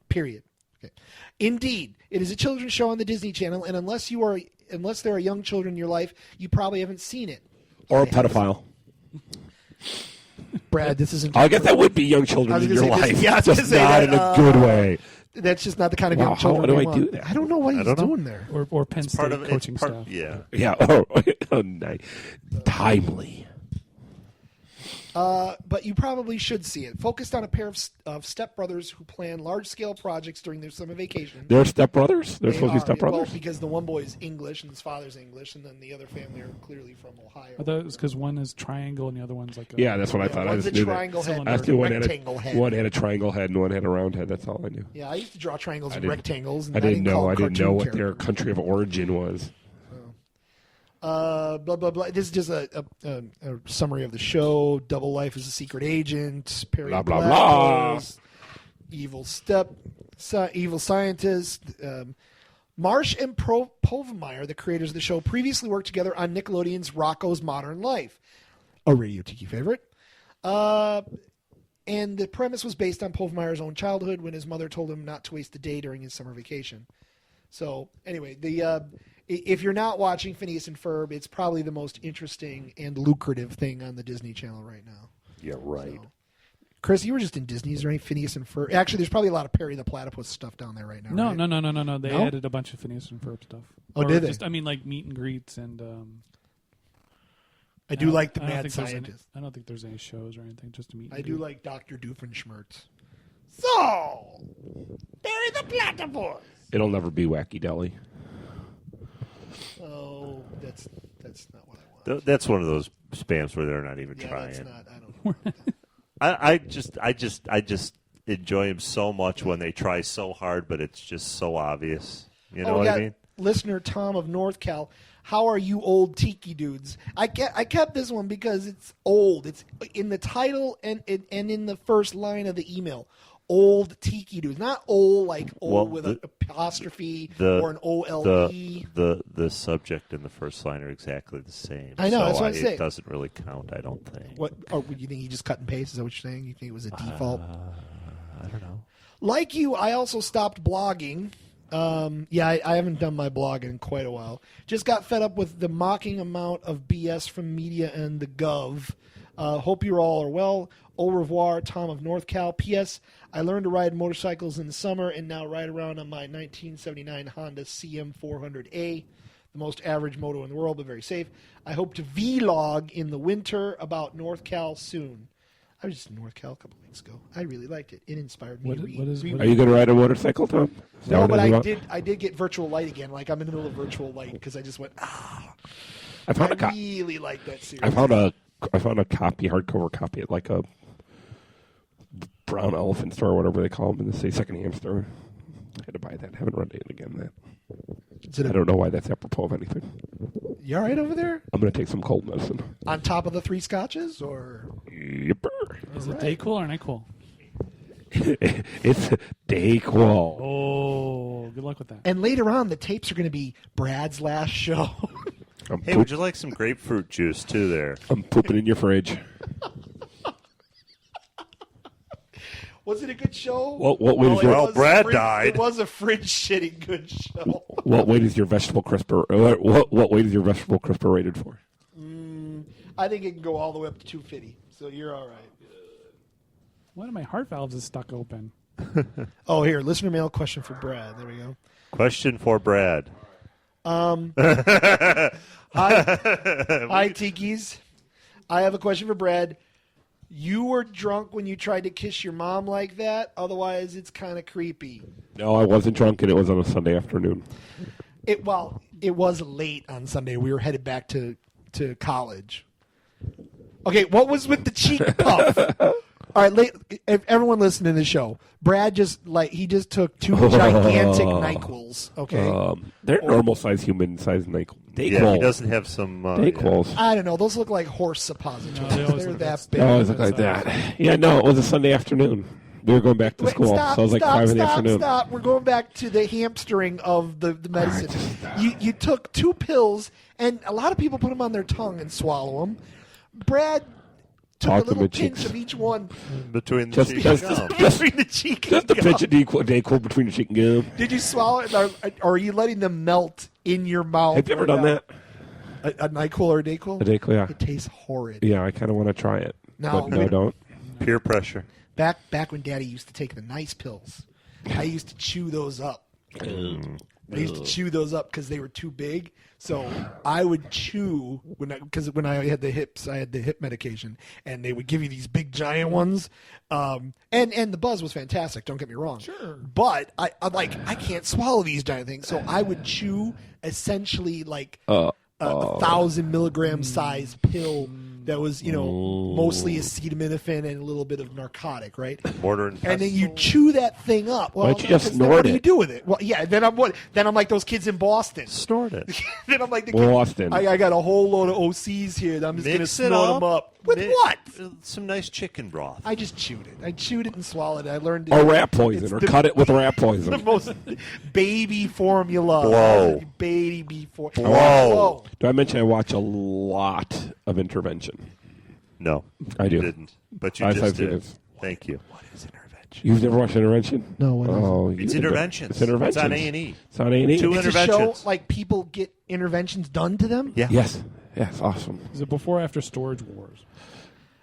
Period. Okay. Indeed, it is a children's show on the Disney Channel, and unless there are young children in your life, you probably haven't seen it. Or a pedophile. Brad, this isn't. I guess that would be young I children was in gonna your say this- life. yeah, I was gonna Just say not that, in a good way. That's just not the kind of Wow, young how children do we I want. do that? I don't know what he's don't know. doing there. Or Penn State Part of coaching it's staff. Yeah. Yeah. Oh, nice. Timely. But you probably should see it. Focused on a pair of stepbrothers who plan large-scale projects during their summer vacation. They're stepbrothers? They're They supposed to be are, well, stepbrothers? because the one boy is English and his father's English, and then the other family are clearly from Ohio. I thought it was because one is triangle and the other one's like a... Yeah, that's what I thought. I One's just a knew that. triangle head, Someone I one's just a knew rectangle head. one had a triangle head and one had a round head. That's all I knew. Yeah, I used to draw triangles I and didn't- rectangles. And I didn't know. call I didn't know cartoon what their characters. country of origin was. Blah blah blah. This is just a summary of the show. Double Life as a secret agent. Perry Blah, blah, Blackers, evil scientist. Marsh and Povmeyer, the creators of the show, previously worked together on Nickelodeon's Rocko's Modern Life, a Radio Tiki favorite. And the premise was based on Povmeyer's own childhood when his mother told him not to waste a day during his summer vacation. So anyway, if you're not watching Phineas and Ferb, it's probably the most interesting and lucrative thing on the Disney Channel right now. Yeah, right. So, Chris, you were just in Disney. Is there any Phineas and Ferb? Actually, there's probably a lot of Perry the Platypus stuff down there right now. No, right? no. They No? added a bunch of Phineas and Ferb stuff. Oh, Or did they? Just, I mean, like meet and greets and... I do like the I don't Mad think there's any- Scientist. I don't think there's any shows or anything, just a meet and I do greet. like Dr. Doofenshmirtz. So, Perry the Platypus. It'll never be Wacky Deli. Oh, that's not what I want. That's one of those spams where they're not even Yeah, trying. that's not. I don't. I just enjoy them so much when they try so hard, but it's just so obvious. You know we what got I mean? Listener Tom of North Cal. How are you, old tiki dudes? I kept this one because it's old. It's in the title and in the first line of the email. Old tiki dudes, not old like old Well, with the- an apostrophe the- or an OLE. The subject and the first line are exactly the same. I know, so that's what I'm saying. It doesn't really count, I don't think. What? Oh, you think you just cut and paste? Is that what you're saying? You think it was a default? I don't know. Like you, I also stopped blogging. I haven't done my blog in quite a while. Just got fed up with the mocking amount of BS from media and the gov. Hope you all are well. Au revoir, Tom of North Cal. P.S. I learned to ride motorcycles in the summer and now ride around on my 1979 Honda CM400A, the most average moto in the world, but very safe. I hope to vlog in the winter about North Cal soon. I was just in North Cal a couple weeks ago. I really liked it. It inspired me. What to is- what is- Are you going to ride a motorcycle, Tom? Is that No, what but it's about? I did get virtual light again. Like I'm in the middle of virtual light because I just went. I I found a really like that series. I found a copy, hardcover copy at like a Brown Elephant store or whatever they call them in the secondhand store. I had to buy that. Haven't read it again. That I don't know why that's apropos of anything. You all right over there? I'm going to take some cold medicine. On top of the 3 scotches, or Yipper. Is it Dayquil or NyQuil? It's Dayquil. Oh, good luck with that. and later on the tapes are going to be Brad's last show. Hey, would you like some grapefruit juice too there? I'm pooping in your fridge. Was it a good show? What way does it your was Brad fridge- died. It was a fridge shitting good show. what weight is your vegetable crisper? What weight is your vegetable crisper rated for? I think it can go all the way up to 250, so you're all right. One of my heart valves is stuck open. Oh, here, listener mail question for Brad. There we go. Question for Brad. Hi, Tikis. I have a question for Brad. You were drunk when you tried to kiss your mom like that. Otherwise, it's kind of creepy. No, I wasn't drunk, and it was on a Sunday afternoon. It was late on Sunday. We were headed back to college. Okay, what was with the cheek puff? All right, if everyone listening to the show, Brad just took 2 gigantic NyQuils. Okay, They're normal size, human size Dayquil. Yeah, he doesn't have some. Dayquils. I don't know. Those look like horse suppositories. No, they always They're look that like- big. They always look like that. Yeah, no, it was a Sunday afternoon. We were going back to Wait, school, stop, so it was like stop, 5 in the stop, afternoon. Stop. We're going back to the hamstering of the medicine. You took 2 pills, and a lot of people put them on their tongue and swallow them. Brad took Talk a to little my pinch cheeks. of each one Between the cheek just- and gum. between the cheek and Just a gum. pinch of Dayquil between your cheek and gum. Did you swallow it, or are you letting them melt in your mouth? Have you ever done that? A NyQuil or a Dayquil? A Dayquil, yeah. It tastes horrid. Yeah, I kind of want to try it. No. But no, don't. Peer pressure. Back when Daddy used to take the nice pills, I used to chew those up. I used to chew those up because they were too big. So I would chew when I had the hips, I had the hip medication, and they would give you these big giant ones. And the buzz was fantastic. Don't get me wrong. Sure. But I can't swallow these giant things, so I would chew essentially like a 1,000 milligram size pill that was, mostly acetaminophen and a little bit of narcotic, right? Mortar and And then pestle. you chew that thing up. Well, Why don't you just then snort what do it? you do with it? Well, yeah. Then I'm like those kids in Boston. Snort it. Then I'm like the Boston. kid, I got a whole load of OCs here that I'm just going to Mix it snort them up. With Mi- what? Some nice chicken broth. I just chewed it. I chewed it and swallowed it. I learned Or rat it's poison, or the- cut it with rat the poison. most baby formula. Blow. Baby formula. Blow. Do I mention I watch a lot of Intervention? No, I do. You didn't. But you I've just seen did. it. Thank you. What is intervention? You've never watched Intervention? No, what is it? Oh, It's you- Interventions. It's Interventions. It's on A&E. It's on A&E. Two It's a show interventions. like people get interventions done to them. Yeah. Yes. Yes, awesome. Is it before or after Storage Wars?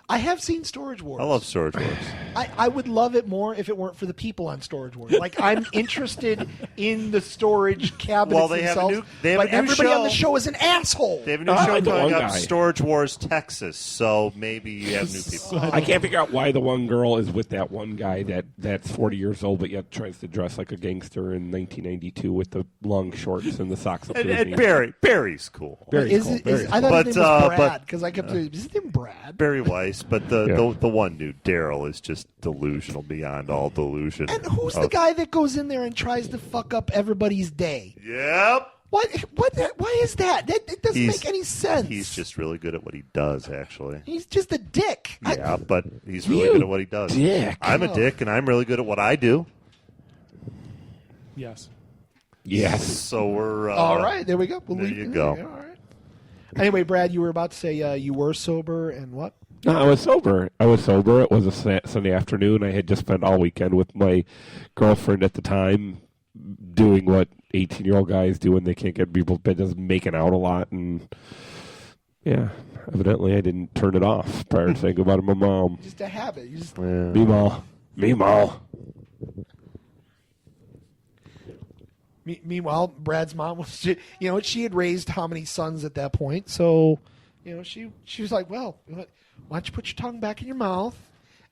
I have seen Storage Wars. I love Storage Wars. I would love it more if it weren't for the people on Storage Wars. Like, I'm interested in the storage cabinets Well, they have a themselves, new- they have a but new everybody on show. the show is an asshole. They have a new I show like the coming one up, guy. Storage Wars Texas, so maybe you have new people. I can't figure out why the one girl is with that one guy that's 40 years old but yet tries to dress like a gangster in 1992 with the long shorts and the socks up to his And knees. Barry's cool. Barry's cool. I thought But, his name was Brad but- because I kept saying, is his name Brad? Barry Weiss, but the Yeah. the one dude, Daryl, is just delusional beyond all delusion. And who's the guy that goes in there and tries to fuck up everybody's day? Yep. What? Why is that? It doesn't He's- make any sense. He's just really good at what he does, actually. He's just a dick. Yeah, but he's really You good at what he does. dick. I'm a dick, and I'm really good at what I do. Yes. Yes. So we're All right, there we go. We'll there leave you it go. there. All right. Anyway, Brad, you were about to say you were sober and what? No, I was sober. It was a Sunday afternoon. I had just spent all weekend with my girlfriend at the time doing what 18-year-old guys do when they can't get people to bed, just making out a lot. And, yeah, evidently I didn't turn it off prior to saying goodbye to my mom. Just a habit. You just Meemaw. Meanwhile, Brad's mom was, she had raised how many sons at that point? So, she was like, well, why don't you put your tongue back in your mouth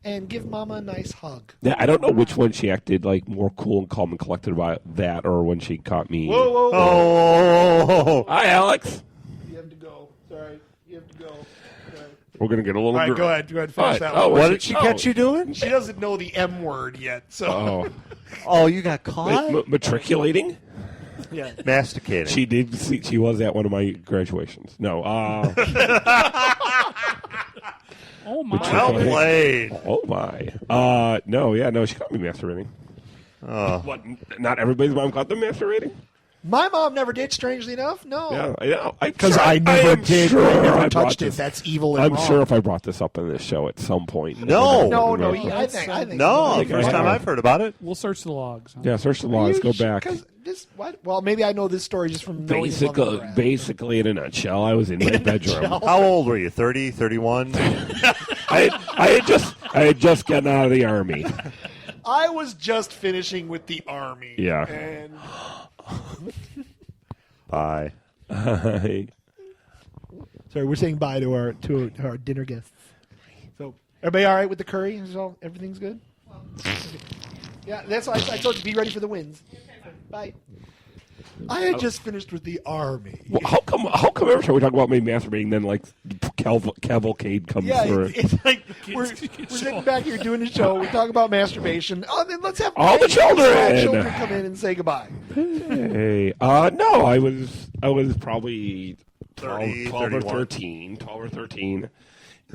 and give Mama a nice hug? Yeah, I don't know which one she acted like more cool and calm and collected about that, or when she caught me. Whoa, whoa, whoa! Oh, Hi, Alex. You have to go. Sorry, you have to go. Sorry. We're gonna get a little. All right, go ahead. Finish that one. what did she catch you doing? She doesn't know the M word yet, so Oh, Oh, you got caught? matriculating. yeah. Masticating. She did. She was at one of my graduations. No. Oh my! well played. Oh my. No. Yeah. No. She caught me masturbating. What? Not everybody's mom caught them masturbating. My mom never did, strangely enough. No. Yeah. I know. Because Sure, I never am did. Sure I never I brought touched it. this- That's evil and I'm wrong. sure if I brought this up in this show at some point. No. No, Yeah. I think. No, think first I time have. I've heard about it. We'll search the logs. Huh? Yeah. Search the laws. Go back. What? Well, maybe I know this story just from knowing of Brad. Basically, in a nutshell, I was in my bedroom. How old were you? 30, 31? I had just gotten out of the army. I was just finishing with the army. Yeah. And Bye. sorry, we're saying bye to our dinner guests. So, everybody all right with the curry? Everything's good? Okay. Yeah, that's why I told you, be ready for the wins. Bye. I had just finished with the army. Well, how come every time we talk about me masturbating, then like cavalcade comes Yeah, through? it's like we're sitting back here doing a show. We talk about masturbation. Oh, then let's have All the children. children come in and say goodbye. Hey, no, I was probably 30, 12 or 31. 12 or 13.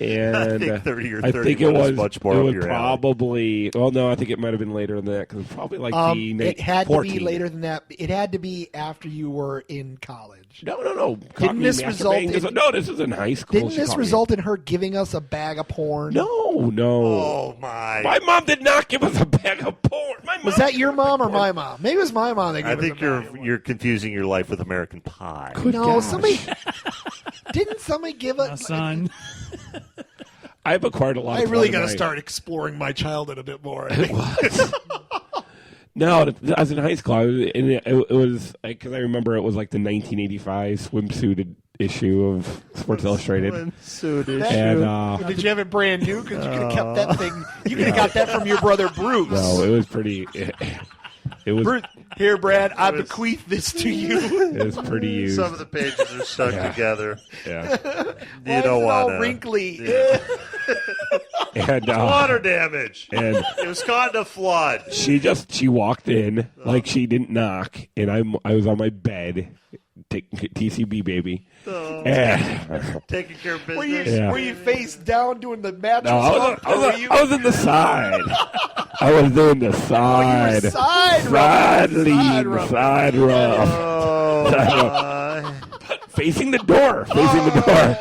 And I think 30 or I think 31 it is was much more it up was your alley. probably. Well, no, I think it might have been later than that because it's probably like It had 14. to be later than that. It had to be after you were in college. No. Caught Didn't me this result masturbating. in- No, this is in high school. Didn't She this caught me. result in her giving us a bag of porn? No. Oh, my. My mom did not give us a bag of porn. My mom Was that your mom or my mom? Maybe it was my mom that I gave think us a bag of porn. you're confusing your life with American Pie. No, gosh. somebody didn't somebody give Now, us. son. I've acquired a lot. I of really porn got to in my- start exploring my childhood a bit more. No, I was in high school. And it was because I remember it was like the 1985 swimsuit issue of Sports Illustrated. And Did you have it brand new? Because you could have kept that thing. You could have got that from your brother Bruce. no, it was pretty. It was. Bruce, here, Brad, I bequeath this to you. It was pretty used. Some of the pages are stuck together. Yeah. Why is it all wrinkly? And Water damage. and It was caught in a flood. she walked in like she didn't knock, and I was on my bed, taking TCB baby. And, Taking care of Were you business. Yeah. were you face down doing the mattress? no, hump, or were you- I was in the side. I was doing the side. side Side rubbing. lean, side rub. Oh, Facing the door. Facing the door.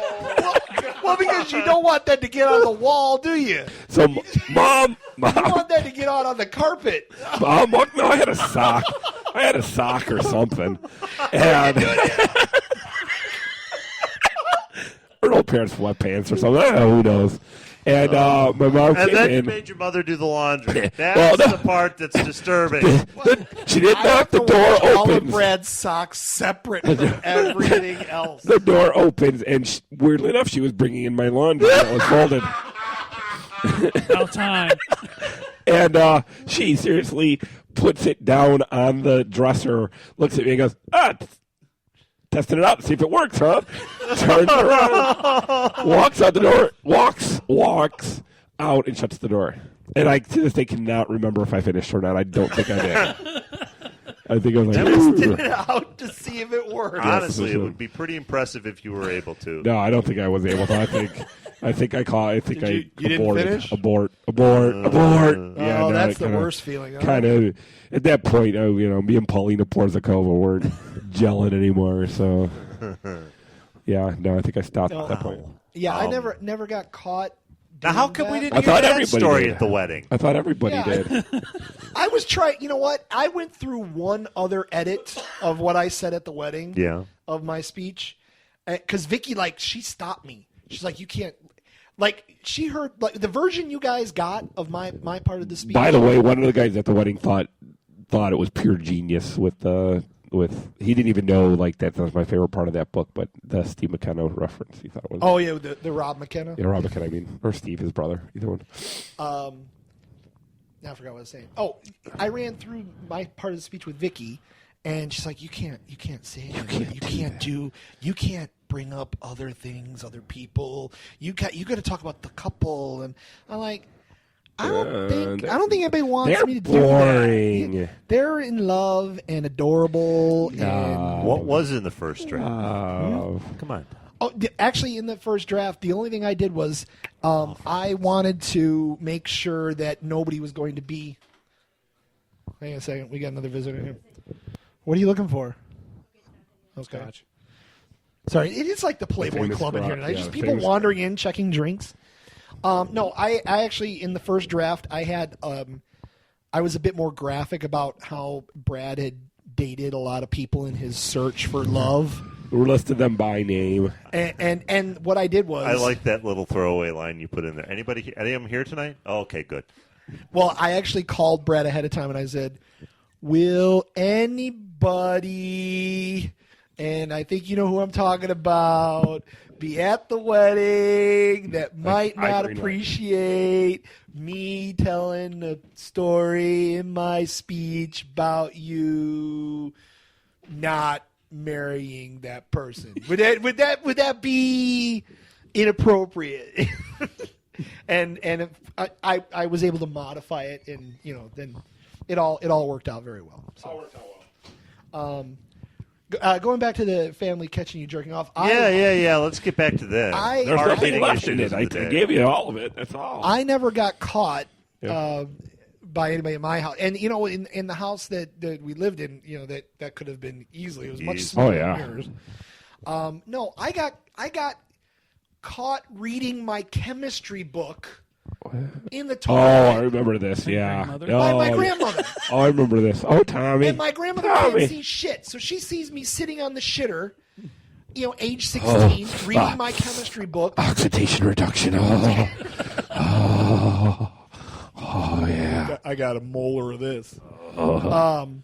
Well, because you don't want that to get on the wall, do you? So, Mom, You want that to get out on the carpet. no, I had a sock. I had a sock or something. And or old parents' sweatpants or something. I don't know, who knows. And my mom and came then you in. made your mother do the laundry. That's Well, no. the part that's disturbing. She didn't I knock have the to door watch all of opens. Brad's socks separate from everything else. The door opens, and weirdly enough, she was bringing in my laundry that was folded. Now time. And she seriously puts it down on the dresser, looks at me and goes, testing it out to see if it works, huh? Turns around, walks out the door, walks out and shuts the door. And I to this day cannot remember if I finished or not. I don't think I did. I think I was like, Tested it out to see if it worked. Honestly, it sure. would be pretty impressive if you were able to. no, I don't think I was able to. I think I you didn't aborted. finish? Abort. Yeah, Oh, no, that's the kinda- worst feeling. Huh? Kind of at that point, me and Paulina Porzakova weren't gelling anymore. So, yeah, no, I think I stopped at that point. Yeah, I never got caught. Now, how doing come we that. didn't I hear thought that everybody story did. at the wedding? I thought everybody Yeah. did. I was trying. You know what? I went through one other edit of what I said at the wedding. Yeah. Of my speech, because Vicky, she stopped me. She's like, "You can't." Like, she heard the version you guys got of my part of the speech. By the way, one of the guys at the wedding thought it was pure genius with he didn't even know that was my favorite part of that book, but the Steve McKenna reference he thought was. Oh yeah, the Rob McKenna. Yeah, Rob McKenna, or Steve, his brother, either one. Now I forgot what I was saying. Oh, I ran through my part of the speech with Vicky, and she's like, "You can't say it. You can't bring up other things, other people. You got to talk about the couple." And I'm like, I don't think anybody wants they're me to boring. do that. They're in love and adorable. And What was in the first draft? Come on. actually, in the first draft, the only thing I did was I wanted to make sure that nobody was going to be. Hang on a second. We got another visitor here. What are you looking for? Okay. Sorry, it is like the Playboy famous Club in here rock, tonight. yeah, Just the people famous- wandering in, checking drinks. No, I actually, in the first draft, I had I was a bit more graphic about how Brad had dated a lot of people in his search for love. We listed them by name. And what I did was I like that little throwaway line you put in there. Any of them here tonight? Oh, okay, good. Well, I actually called Brad ahead of time and I said, "Will anybody," and I think you know who I'm talking about, "be at the wedding that might not appreciate me telling a story in my speech about you not marrying that person?" Would that be inappropriate? and if I was able to modify it, and then it all worked out very well. So. All worked out well. Going back to the family catching you jerking off. Yeah. Let's get back to this. There's Our nothing hitting left in issues it. of I the day. gave you all of it. That's all. I never got caught Yeah. by anybody in my house, and in the house that we lived in, that could have been easily. It was much Easy. smaller Oh, yeah. than yours. No, I got caught reading my chemistry book in the Oh, I toilet remember this. Yeah. grandmother? by my Oh, grandmother. Oh, I remember this. Oh, Tommy. And my grandmother Tommy. can't see shit, so she sees me sitting on the shitter, age 16, reading my chemistry book. Oxidation reduction. Oh, yeah. I got a molar of this. I'm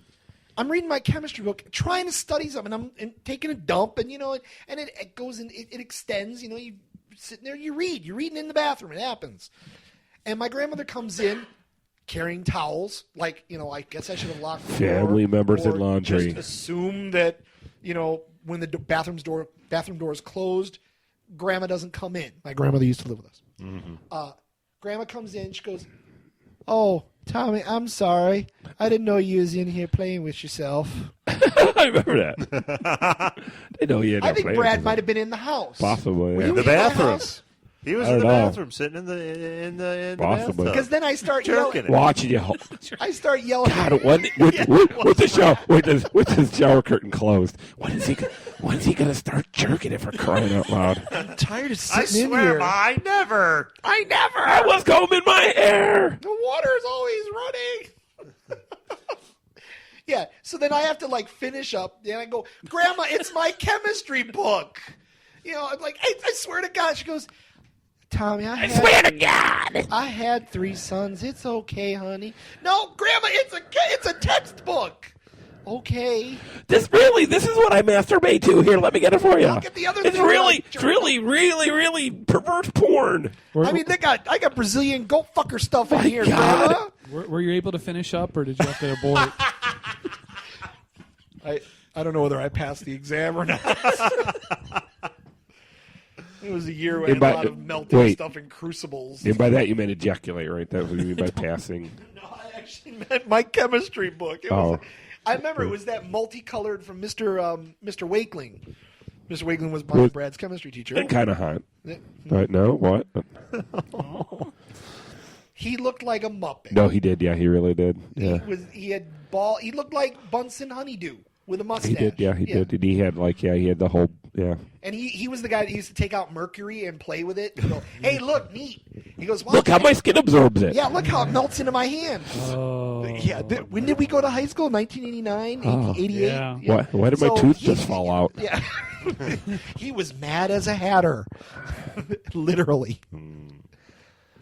reading my chemistry book, trying to study something. I'm taking a dump, and it goes in. It extends. You sitting there, you're reading in the bathroom. It happens. And my grandmother comes in carrying towels. Like, I guess I should have locked the Family door, members or in laundry. Just assume that when the bathroom door is closed, Grandma doesn't come in. My grandmother used to live with us. Mm-hmm. Grandma comes in. She goes, "Oh, Tommy, I'm sorry. I didn't know you was in here playing with yourself." I remember that. I know you. I think Brad might have been in the house. Possibly. Were Yeah. you The in bathroom. house? He was I in the don't know. bathroom, sitting in the Possibly. bathtub. Because then I start Jerking yelling. it. Watching you. I start yelling. God, with the shower curtain closed, when is he going to start jerking it, for crying out loud? I'm tired of I sitting in swear, here. Ma, I never. I was combing my hair. The water's always running. Yeah, so then I have to finish up. And I go, "Grandma, it's my chemistry book." I'm like, I swear to God. She goes, "Tommy, I Swear to God. I had 3 sons. It's okay, honey." "No, Grandma, it's a textbook." "Okay." This is what I masturbate to. Here, let me get it for you. Look at the other It's thing. really perverse porn. I mean, I got Brazilian goat fucker stuff in My here, God. Grandma. Were you able to finish up, or did you have to abort? I don't know whether I passed the exam or not. It was a year where I had a lot of melting stuff in crucibles. And by that you meant ejaculate, right? That's what you mean by passing. No, I actually meant my chemistry book. Oh. I remember it was that multicolored from Mr. Wakeling. Mr. Wakeling was my Brad's chemistry teacher. And kind of hot. Right? No? What? He looked like a Muppet. No, he did. Yeah, he really did. Yeah. He looked like Bunsen Honeydew with a mustache. He did. Yeah, he did. And he had he had the whole, yeah. And he was the guy that used to take out mercury and play with it. And go, "Hey, look, neat." He goes, "Well, Look how my skin absorbs it. yeah, look how it melts into my hand." Oh, Yeah. When did we go to high school? 1989, 88. Yeah. Why did my So tooth he- just fall out? Yeah. He was mad as a hatter, literally.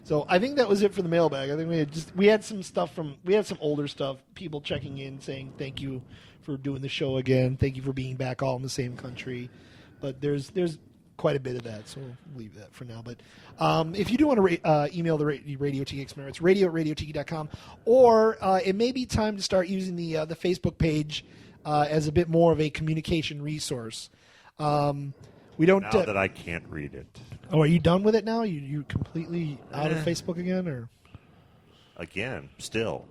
So I think that was it for the mailbag. I think we had some older stuff, people checking in saying thank you for doing the show again, thank you for being back all in the same country. But there's quite a bit of that, so we'll leave that for now. But if you do want to email the Radio Tiki Experiment, it's radio@radiotiki.com, or it may be time to start using the Facebook page as a bit more of a communication resource. We don't. Now that I can't read it. Oh, are you done with it now? You completely out of Facebook again, or? Again, still.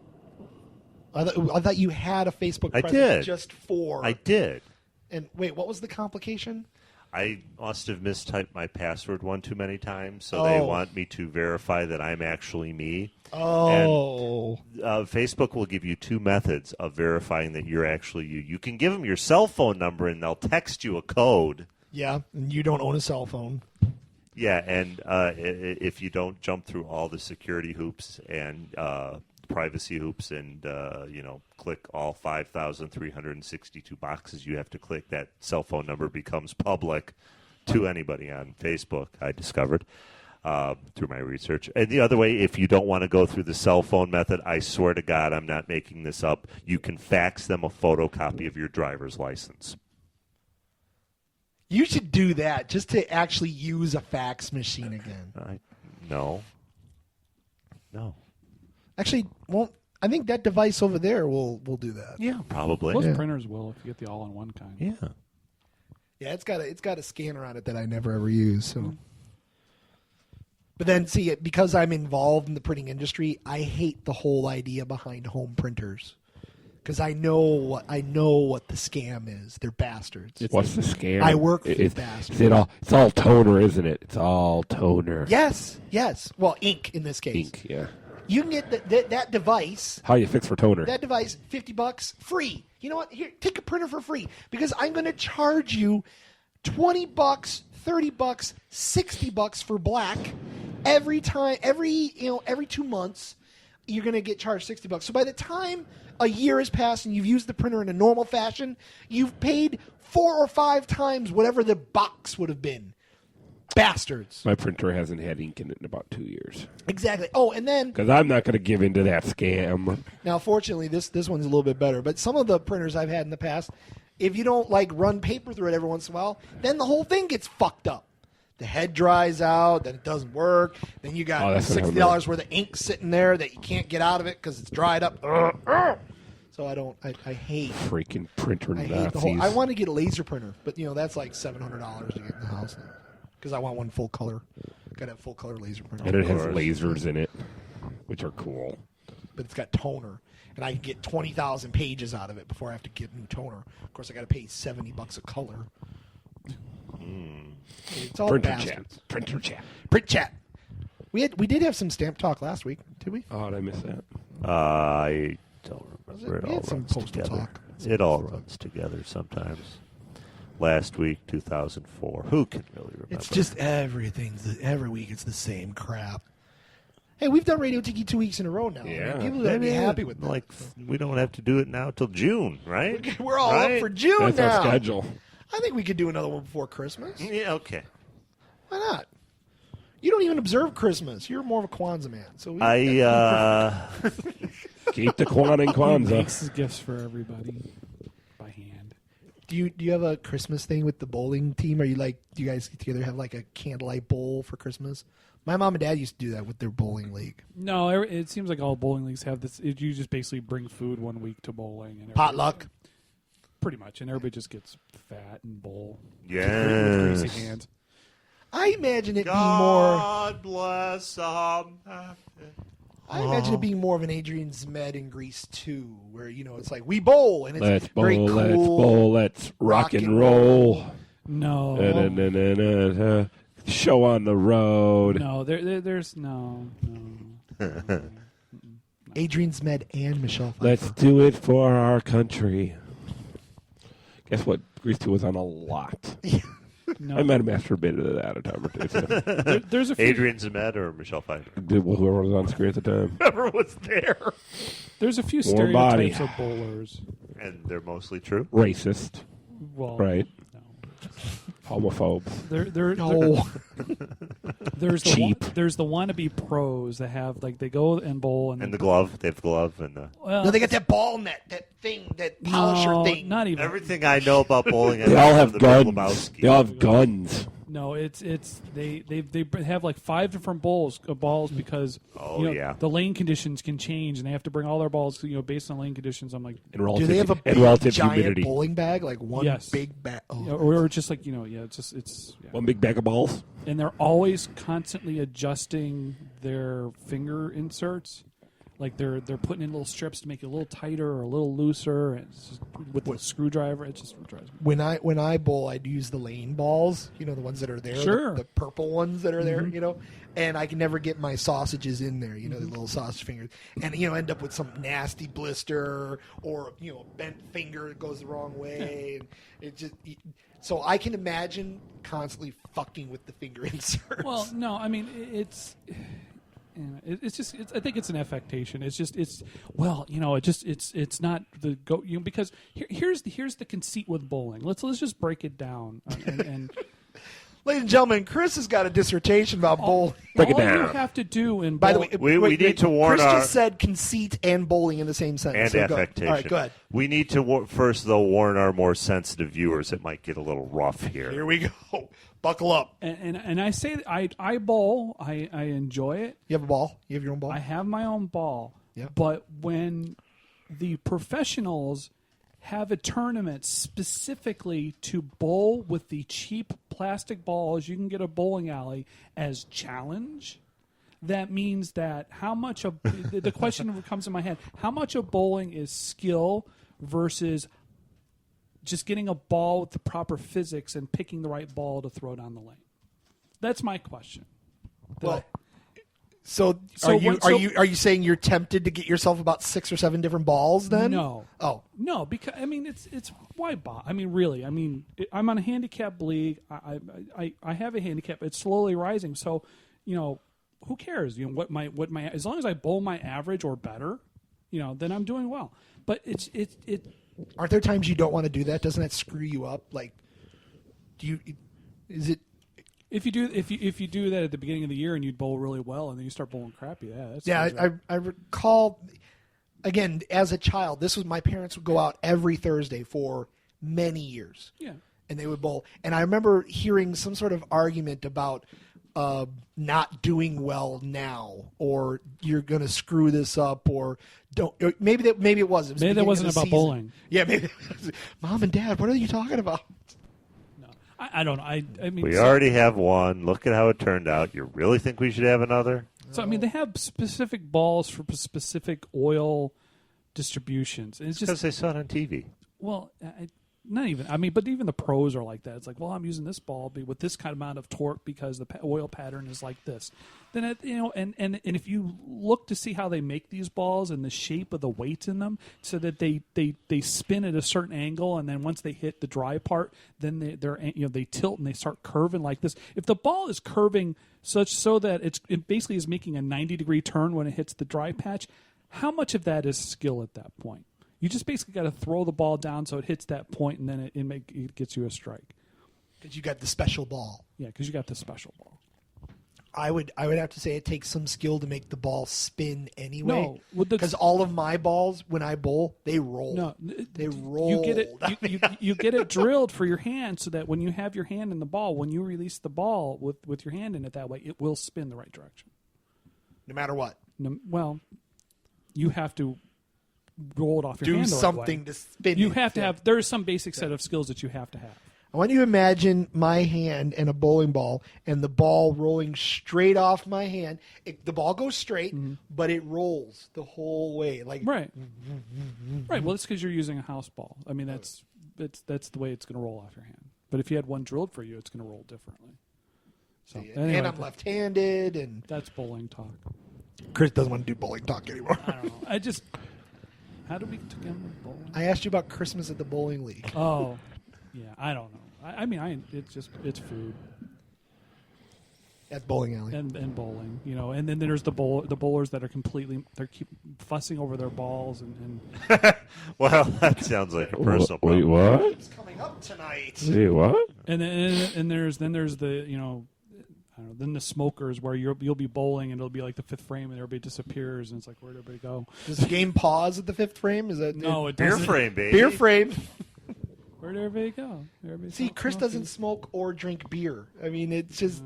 I thought you had a Facebook I presence did. just for. I did. And wait, what was the complication? I must have mistyped my password one too many times, so they want me to verify that I'm actually me. Oh. And, Facebook will give you 2 methods of verifying that you're actually you. You can give them your cell phone number, and they'll text you a code. Yeah, and you don't own a cell phone. Yeah, and if you don't jump through all the security hoops and privacy hoops and click all 5,362 boxes you have to click, that cell phone number becomes public to anybody on Facebook, I discovered through my research. And the other way, if you don't want to go through the cell phone method, I swear to God, I'm not making this up, you can fax them a photocopy of your driver's license. You should do that just to actually use a fax machine again. No. Actually, I think that device over there will do that. Yeah, probably. most printers will if you get the all-in-one kind. Yeah. Yeah, it's got a scanner on it that I never ever use. So, but then see, because I'm involved in the printing industry, I hate the whole idea behind home printers because I know what the scam is. They're bastards. What's the scam? I work for the bastards. It's all toner, isn't it? It's all toner. Yes. Well, ink in this case. Ink, yeah. You can get that device. How you fix for toner? That device, $50 free. You know what? Here, take a printer for free because I'm going to charge you $20, $30, $60 for black every time. Every 2 months, you're going to get charged $60. So by the time a year has passed and you've used the printer in a normal fashion, you've paid 4 or 5 times whatever the box would have been. Bastards. My printer hasn't had ink in it in about 2 years. Exactly. Oh, and then Because I'm not going to give in to that scam. now, fortunately, this one's a little bit better. But some of the printers I've had in the past, if you don't like run paper through it every once in a while, then the whole thing gets fucked up. The head dries out, then it doesn't work. Then you got that's what $60 worth of ink sitting there that you can't get out of it because it's dried up. So I hate. Freaking printer I hate Nazis. the whole. I want to get a laser printer, but that's like $700 to get in the house because I want one full color. Got to have full color laser printer. And it has lasers in it, which are cool. But it's got toner, and I can get 20,000 pages out of it before I have to get new toner. Of course, I got to pay $70 a color. It's all Printer bastards. chat. Printer chat. Print chat. We did have some stamp talk last week, did we? Oh, did I miss that? I don't remember. It We all had some runs postal together. talk. It all runs together sometimes. Last week, 2004. Who can really remember? It's just every week it's the same crap. Hey, we've done Radio Tiki 2 weeks in a row now. Yeah. People are gonna be happy with that. Like, we don't have to do it now till June, right? We're all Right? up for June That's now. our schedule. I think we could do another one before Christmas. Yeah, okay. Why not? You don't even observe Christmas. You're more of a Kwanzaa man. So I Keep the Kwan and He Kwanzaa. makes gifts for everybody by hand. do you have a Christmas thing with the bowling team? Are you do you guys get together have like a candlelight bowl for Christmas? My mom and dad used to do that with their bowling league. No, it seems like all bowling leagues have this. You just basically bring food one week to bowling. And everybody- Potluck. Pretty much. And everybody just gets fat and bowl. With yes. greasy hands. I imagine it being more. God bless America. I imagine it being more of an Adrian Zmed in Grease 2, where it's like we bowl and it's Let's very bowl, cool. let's bowl, let's rock and roll. No. Show on the road. No, there's no. Adrian Zmed and Michelle Pfeiffer. Let's do it for our country. Guess what? Grease 2 was on a lot. No. I might have masturbated to that a time or two. So. There's a few, Adrian Zemed or Michelle Pfeiffer? Whoever was on screen at the time. Whoever was there. There's a few Warm body. stereotypes of bowlers. And they're mostly true. Racist. Well, Right. No. Homophobes. There's Cheap. there's the wannabe pros that have they go and bowl and And the glove. They have the glove and the... well, No, they got that ball net, that thing, that polisher no, thing. Not even. Everything I know about bowling, I They know all from have the guns. Big Lebowski. They all have guns. No, it's they have 5 different balls because yeah. the lane conditions can change and they have to bring all their balls based on lane conditions. I'm like, And relative, Do they have a and big, relative giant humidity. bowling bag, like one Yes. big bag? Oh. or just it's One big bag of balls. and they're always constantly adjusting their finger inserts. Like they're putting in little strips to make it a little tighter or a little looser, and it's just, with the screwdriver, it just drives me. When I bowl, I'd use the lane balls, the ones that are there, Sure. the purple ones that are there, and I can never get my sausages in there, the little sausage fingers, and end up with some nasty blister or a bent finger that goes the wrong way, and it just. So I can imagine constantly fucking with the finger inserts. Well, no, I mean it's. It's just. I think it's an affectation. It's just. It's not the go. Because here's the conceit with bowling. Let's just break it down. And Ladies and gentlemen, Chris has got a dissertation about bowling. Break it all you down. have to do in By the bowl- way, We need to warn Chris our- just said conceit and bowling in the same sentence. And so go ahead. affectation. All right, go ahead. We need to first, though, warn our more sensitive viewers. It might get a little rough here. Here we go. Buckle up. and I say that I bowl. I enjoy it. You have a ball? You have your own ball? I have my own ball. Yeah. But when the professionals have a tournament specifically to bowl with the cheap plastic balls you can get at a bowling alley as challenge, that means that how much of the question comes in my head, how much of bowling is skill versus just getting a ball with the proper physics and picking the right ball to throw down the lane? That's my question. Well, so So are you saying you're tempted to get yourself about 6 or 7 different balls then? No. Oh. No, because it's why bother? I mean, really. I mean, I'm on a handicap league. I have a handicap. It's slowly rising. So, who cares? What my as long as I bowl my average or better, then I'm doing well. But it Aren't there times you don't want to do that? Doesn't that screw you up? Like, is it If you do that at the beginning of the year and you bowl really well and then you start bowling crappy, that's I recall, again, as a child, this was my parents would go out every Thursday for many years. Yeah. And they would bowl. And I remember hearing some sort of argument about not doing well now, or you're going to screw this up, or don't. Or maybe it was. Maybe that wasn't about bowling. Yeah, maybe. Mom and Dad, what are you talking about? No, I don't know. I mean, We already have one. Look at how it turned out. You really think we should have another? So I mean, they have specific balls for specific oil distributions. And it's Because just they saw it on TV. well, not even. I mean, but even the pros are like that. It's like, well, I'm using this ball with this kind of amount of torque because the oil pattern is like this. Then and if you look to see how they make these balls and the shape of the weights in them, so that they spin at a certain angle, and then once they hit the dry part, then they tilt and they start curving like this. If the ball is curving so that it basically is making a 90-degree turn when it hits the dry patch, how much of that is skill at that point? You just basically got to throw the ball down so it hits that point, and then it gets you a strike. Because you got the special ball. Yeah, because you got the special ball. I would have to say it takes some skill to make the ball spin anyway. No, because all of my balls when I bowl, they roll. No, they roll. You get it. You get it drilled for your hand, so that when you have your hand in the ball, when you release the ball with your hand in it that way, it will spin the right direction. No matter what. No, well, you have to roll it off your Do hand the right something way. to spin. You it. have to have. There's some basic set of skills that you have to have. I want you to imagine my hand and a bowling ball, and the ball rolling straight off my hand. The ball goes straight, but it rolls the whole way. Like Right. Right. Well, it's because you're using a house ball. I mean, that's the way it's going to roll off your hand. But if you had one drilled for you, it's going to roll differently. So, anyway, and I'm left-handed, and that's bowling talk. Chris doesn't want to do bowling talk anymore. I don't know. How do we get with bowling? I asked you about Christmas at the bowling league. Oh, yeah. I don't know. I mean, it's food At bowling alley. and bowling, and then there's the bowlers that are keep fussing over their balls and Well, that sounds like a personal Wait, problem. what? It's coming up tonight. Wait, what? and there's the I don't know, then the smokers where you'll be bowling and it'll be like the fifth frame and everybody disappears and it's like, where'd everybody go? Does the game pause at the fifth frame? Is that No, it Beer doesn't. frame, baby. beer frame? Where'd everybody go? Everybody's See, not Chris smoking. doesn't smoke or drink beer. I mean, it's just.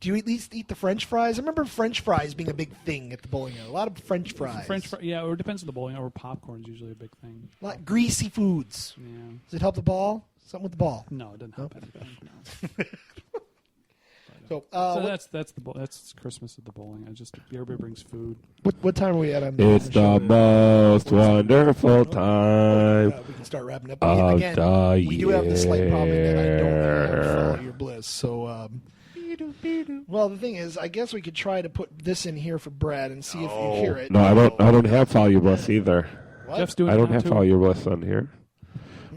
Do you at least eat the French fries? I remember French fries being a big thing at the bowling alley. A lot of French fries. Yeah, or it depends on the bowling. Or popcorn's usually a big thing. A lot greasy foods. Yeah. Does it help the ball? Something with the ball. No, it doesn't help anything. No. So, So what, that's Christmas at the bowling. Everybody brings food. what time are we at on It's the the show? most wonderful time We can start wrapping up. of Again, the we do have the slight problem that I don't have year. Follow Your Bliss. So, well, the thing is, I guess we could try to put this in here for Brad and see if you hear it. No, I don't have Follow Your Bliss either. What? Jeff's doing I it don't now, have too. Follow Your Bliss on here.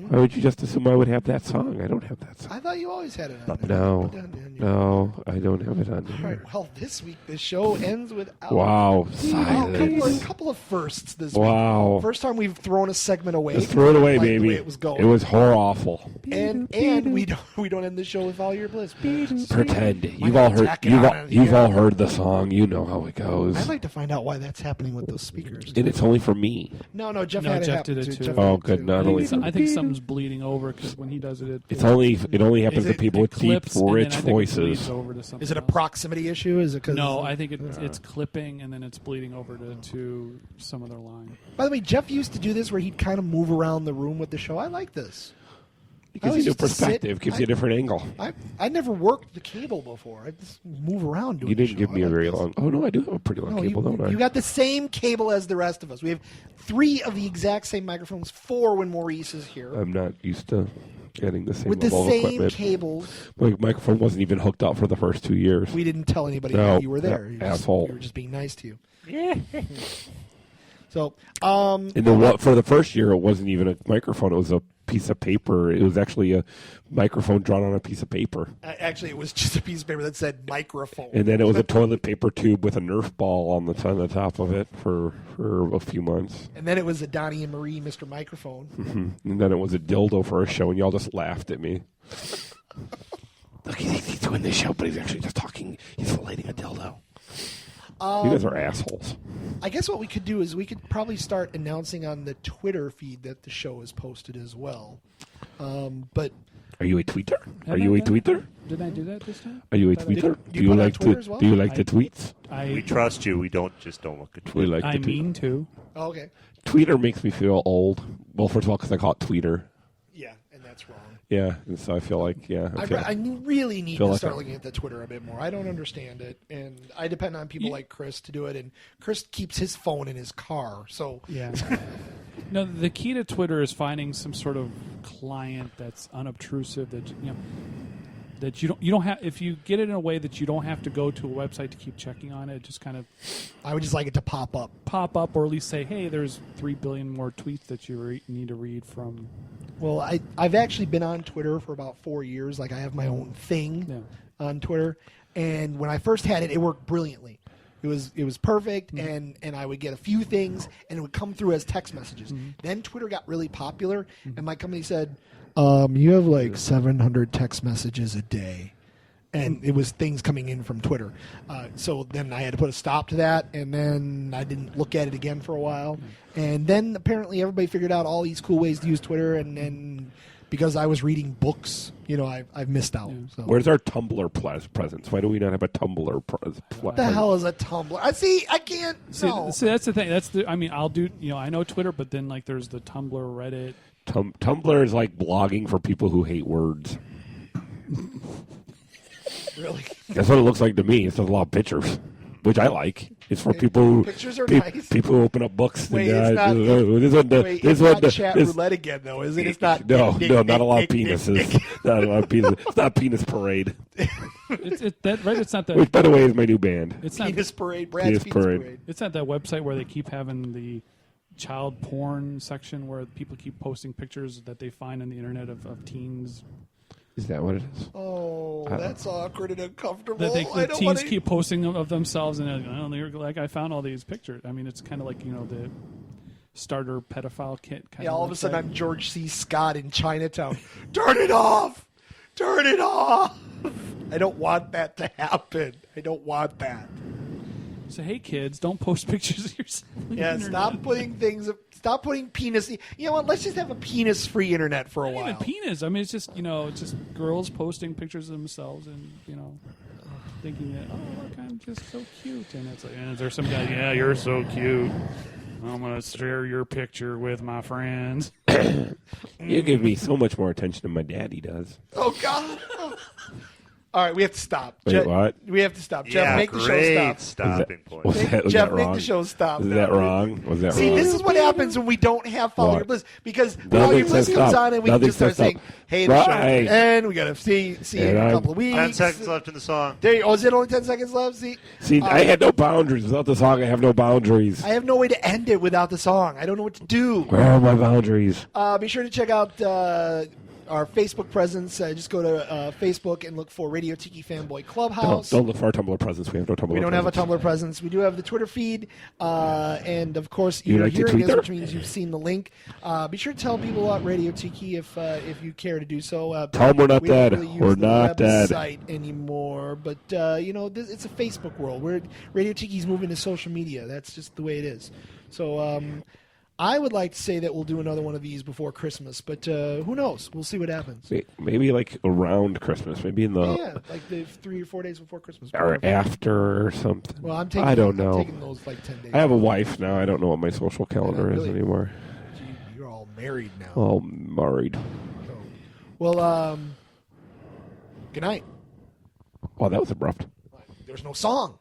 Why would you just assume I would have that song? I don't have that song. I thought you always had it on there. No, Put down your- no, I don't have it on All here. right. Well, this week the show ends without. Wow, A silence. couple of firsts this Wow. week. First time we've thrown a segment away. Just throw it away, Like the baby. way it was going. It was horror awful. and we don't end the show with Follow Your Bliss. Pretend Why you've not all heard tack it on you've here? all heard the song. You know how it goes, I'd like to find out why that's happening with those speakers. and it's only for me. No, Jeff No, had it Jeff happen did it too. Jeff Oh, did it good. too. Not only I think something's bleeding over because when he does it, it only happens to people with deep, clips, and then rich I think it bleeds voices. over to something Is it a else. proximity issue? Is it 'cause No, I think it's clipping and then it's bleeding over to some other line. By the way, Jeff used to do this where he'd kind of move around the room with the show. I like this. It gives I you new used to sit- perspective. Gives you a different angle. I never worked the cable before. I just move around doing You the didn't show. give me I a like very this. long. Oh no, I do have a pretty long No, cable, don't I? you got the same cable as the rest of us. We have 3 of the exact same microphones, 4 when Maurice is here. I'm not used to getting the same with the level of same equipment. cables. My microphone wasn't even hooked up for the first 2 years. We didn't tell anybody No, that you were there. yeah, You just- asshole. We were just being nice to you. So, And then for the first year, it wasn't even a microphone. It was a piece of paper. It was actually a microphone drawn on a piece of paper. actually, it was just a piece of paper that said microphone. And then it was a toilet paper tube with a Nerf ball on the top of it for a few months. And then it was a Donnie and Marie Mr. Microphone. And then it was a dildo for a show, and y'all just laughed at me. Look, he's doing this show, but he's actually just talking. He's lighting a dildo. You guys are assholes. I guess what we could do is we could probably start announcing on the Twitter feed that the show is posted as well. But Are you a tweeter? Are Have you I a done that? tweeter? Did I do that this time? Are you a Did- tweeter? do you put on Twitter as well? Do you like the I- tweets? We trust you. We don't look at We Twitter. like I the mean to. oh, okay, tweeter makes me feel old. Well, first of all, because I call it tweeter. yeah, and that's wrong. Yeah, and so I feel like I really need feel to like start it. looking at the Twitter a bit more. I don't understand it, and I depend on people like Chris to do it. And Chris keeps his phone in his car, so Yeah. No, the key to Twitter is finding some sort of client that's unobtrusive that you don't have. If you get it in a way that you don't have to go to a website to keep checking on it, just kind of I would just like it to pop up. pop up, or at least say, "Hey, there's 3 billion more tweets that you need to read from." Well, I've actually been on Twitter for about 4 years. Like I have my own thing on Twitter, and when I first had it, it worked brilliantly. It was perfect, and I would get a few things, and it would come through as text messages. Then Twitter got really popular, and my company said, "You have like 700 text messages a day." And it was things coming in from Twitter. So then I had to put a stop to that, and then I didn't look at it again for a while. And then apparently everybody figured out all these cool ways to use Twitter, and then because I was reading books, I've missed out. So. Where's our Tumblr presence? Why do we not have a Tumblr What the hell is a Tumblr? I can't. See, No. see, that's the thing. I'll do. I know Twitter, but then like there's the Tumblr, Reddit. Tumblr is like blogging for people who hate words. Really? That's what it looks like to me. It's a lot of pictures, which I like. It's for people who Pictures are nice. people who open up books. Wait, and, it's not chat roulette again, though, is it? It's not. No, Nick, not Nick, a lot of Nick, penises. Nick, Nick. Not a lot of penises. It's not penis parade. Reddit's not that. Which, by the way, is my new band. It's not. Penis parade. Brad's Penis penis parade. parade. It's not that website where they keep having the child porn section where people keep posting pictures that they find on the internet of teens. Is that what it is? Oh, that's awkward and uncomfortable. That I the don't teens want to. keep posting of themselves, and they're like, I found all these pictures. I mean, it's kind of like the starter pedophile kit. Kind Yeah, of all of a sudden website. I'm George C. Scott in Chinatown. Turn it off! Turn it off! I don't want that to happen. I don't want that. So hey, kids, don't post pictures of yourself. on the Yeah, internet. stop putting things. Stop putting penis. You know what? Let's just have a penis-free internet for a Not even while. penis. I mean, it's just it's just girls posting pictures of themselves and thinking that look, I'm just so cute, and it's like, and there's some guy, yeah, you're so cute. I'm gonna share your picture with my friends. You give me so much more attention than my daddy does. Oh God! All right, we have to stop. Wait, what? We have to stop. Jeff, Yeah, make the show great stop. stopping point. Was that Jeff, make wrong? the show stop. Was now, that dude. wrong? Was that See, wrong? this is what happens when we don't have Follow Your What? Bliss, because Nothing Follow Your says Bliss comes stop. on and we can Nothing just start says stop. saying, "Hey, the show's Right. gonna end. We gotta see you in And a I'm- couple of weeks." 10 seconds left in the song. There you, is it only 10 seconds left? See, See, I had no boundaries. Without the song, I have no boundaries. I have no way to end it without the song. I don't know what to do. Where are my boundaries? Be sure to check out our Facebook presence. Just go to Facebook and look for Radio Tiki Fanboy Clubhouse. Don't look for our Tumblr presence. We have no Tumblr. We don't have a presence. Tumblr presence. We do have the Twitter feed, and of course You you're like to hearing tweet this, there? which means you've seen the link. Be sure to tell people about Radio Tiki if you care to do so. Tell 'em we're not we don't dead. Really use We're the not dead. website anymore, but it's a Facebook world. Radio Tiki's moving to social media. That's just the way it is. So. I would like to say that we'll do another one of these before Christmas, but who knows? We'll see what happens. Maybe like around Christmas. Maybe in the Yeah, like the 3 or 4 days before Christmas. or after or something. Well, I'm taking. I don't I'm know. taking those like 10 days. I have a wife now. I don't know what my social calendar is really? anymore. Gee, you're all married now. Oh, married. So, well, good night. Wow, that was abrupt. There's no song.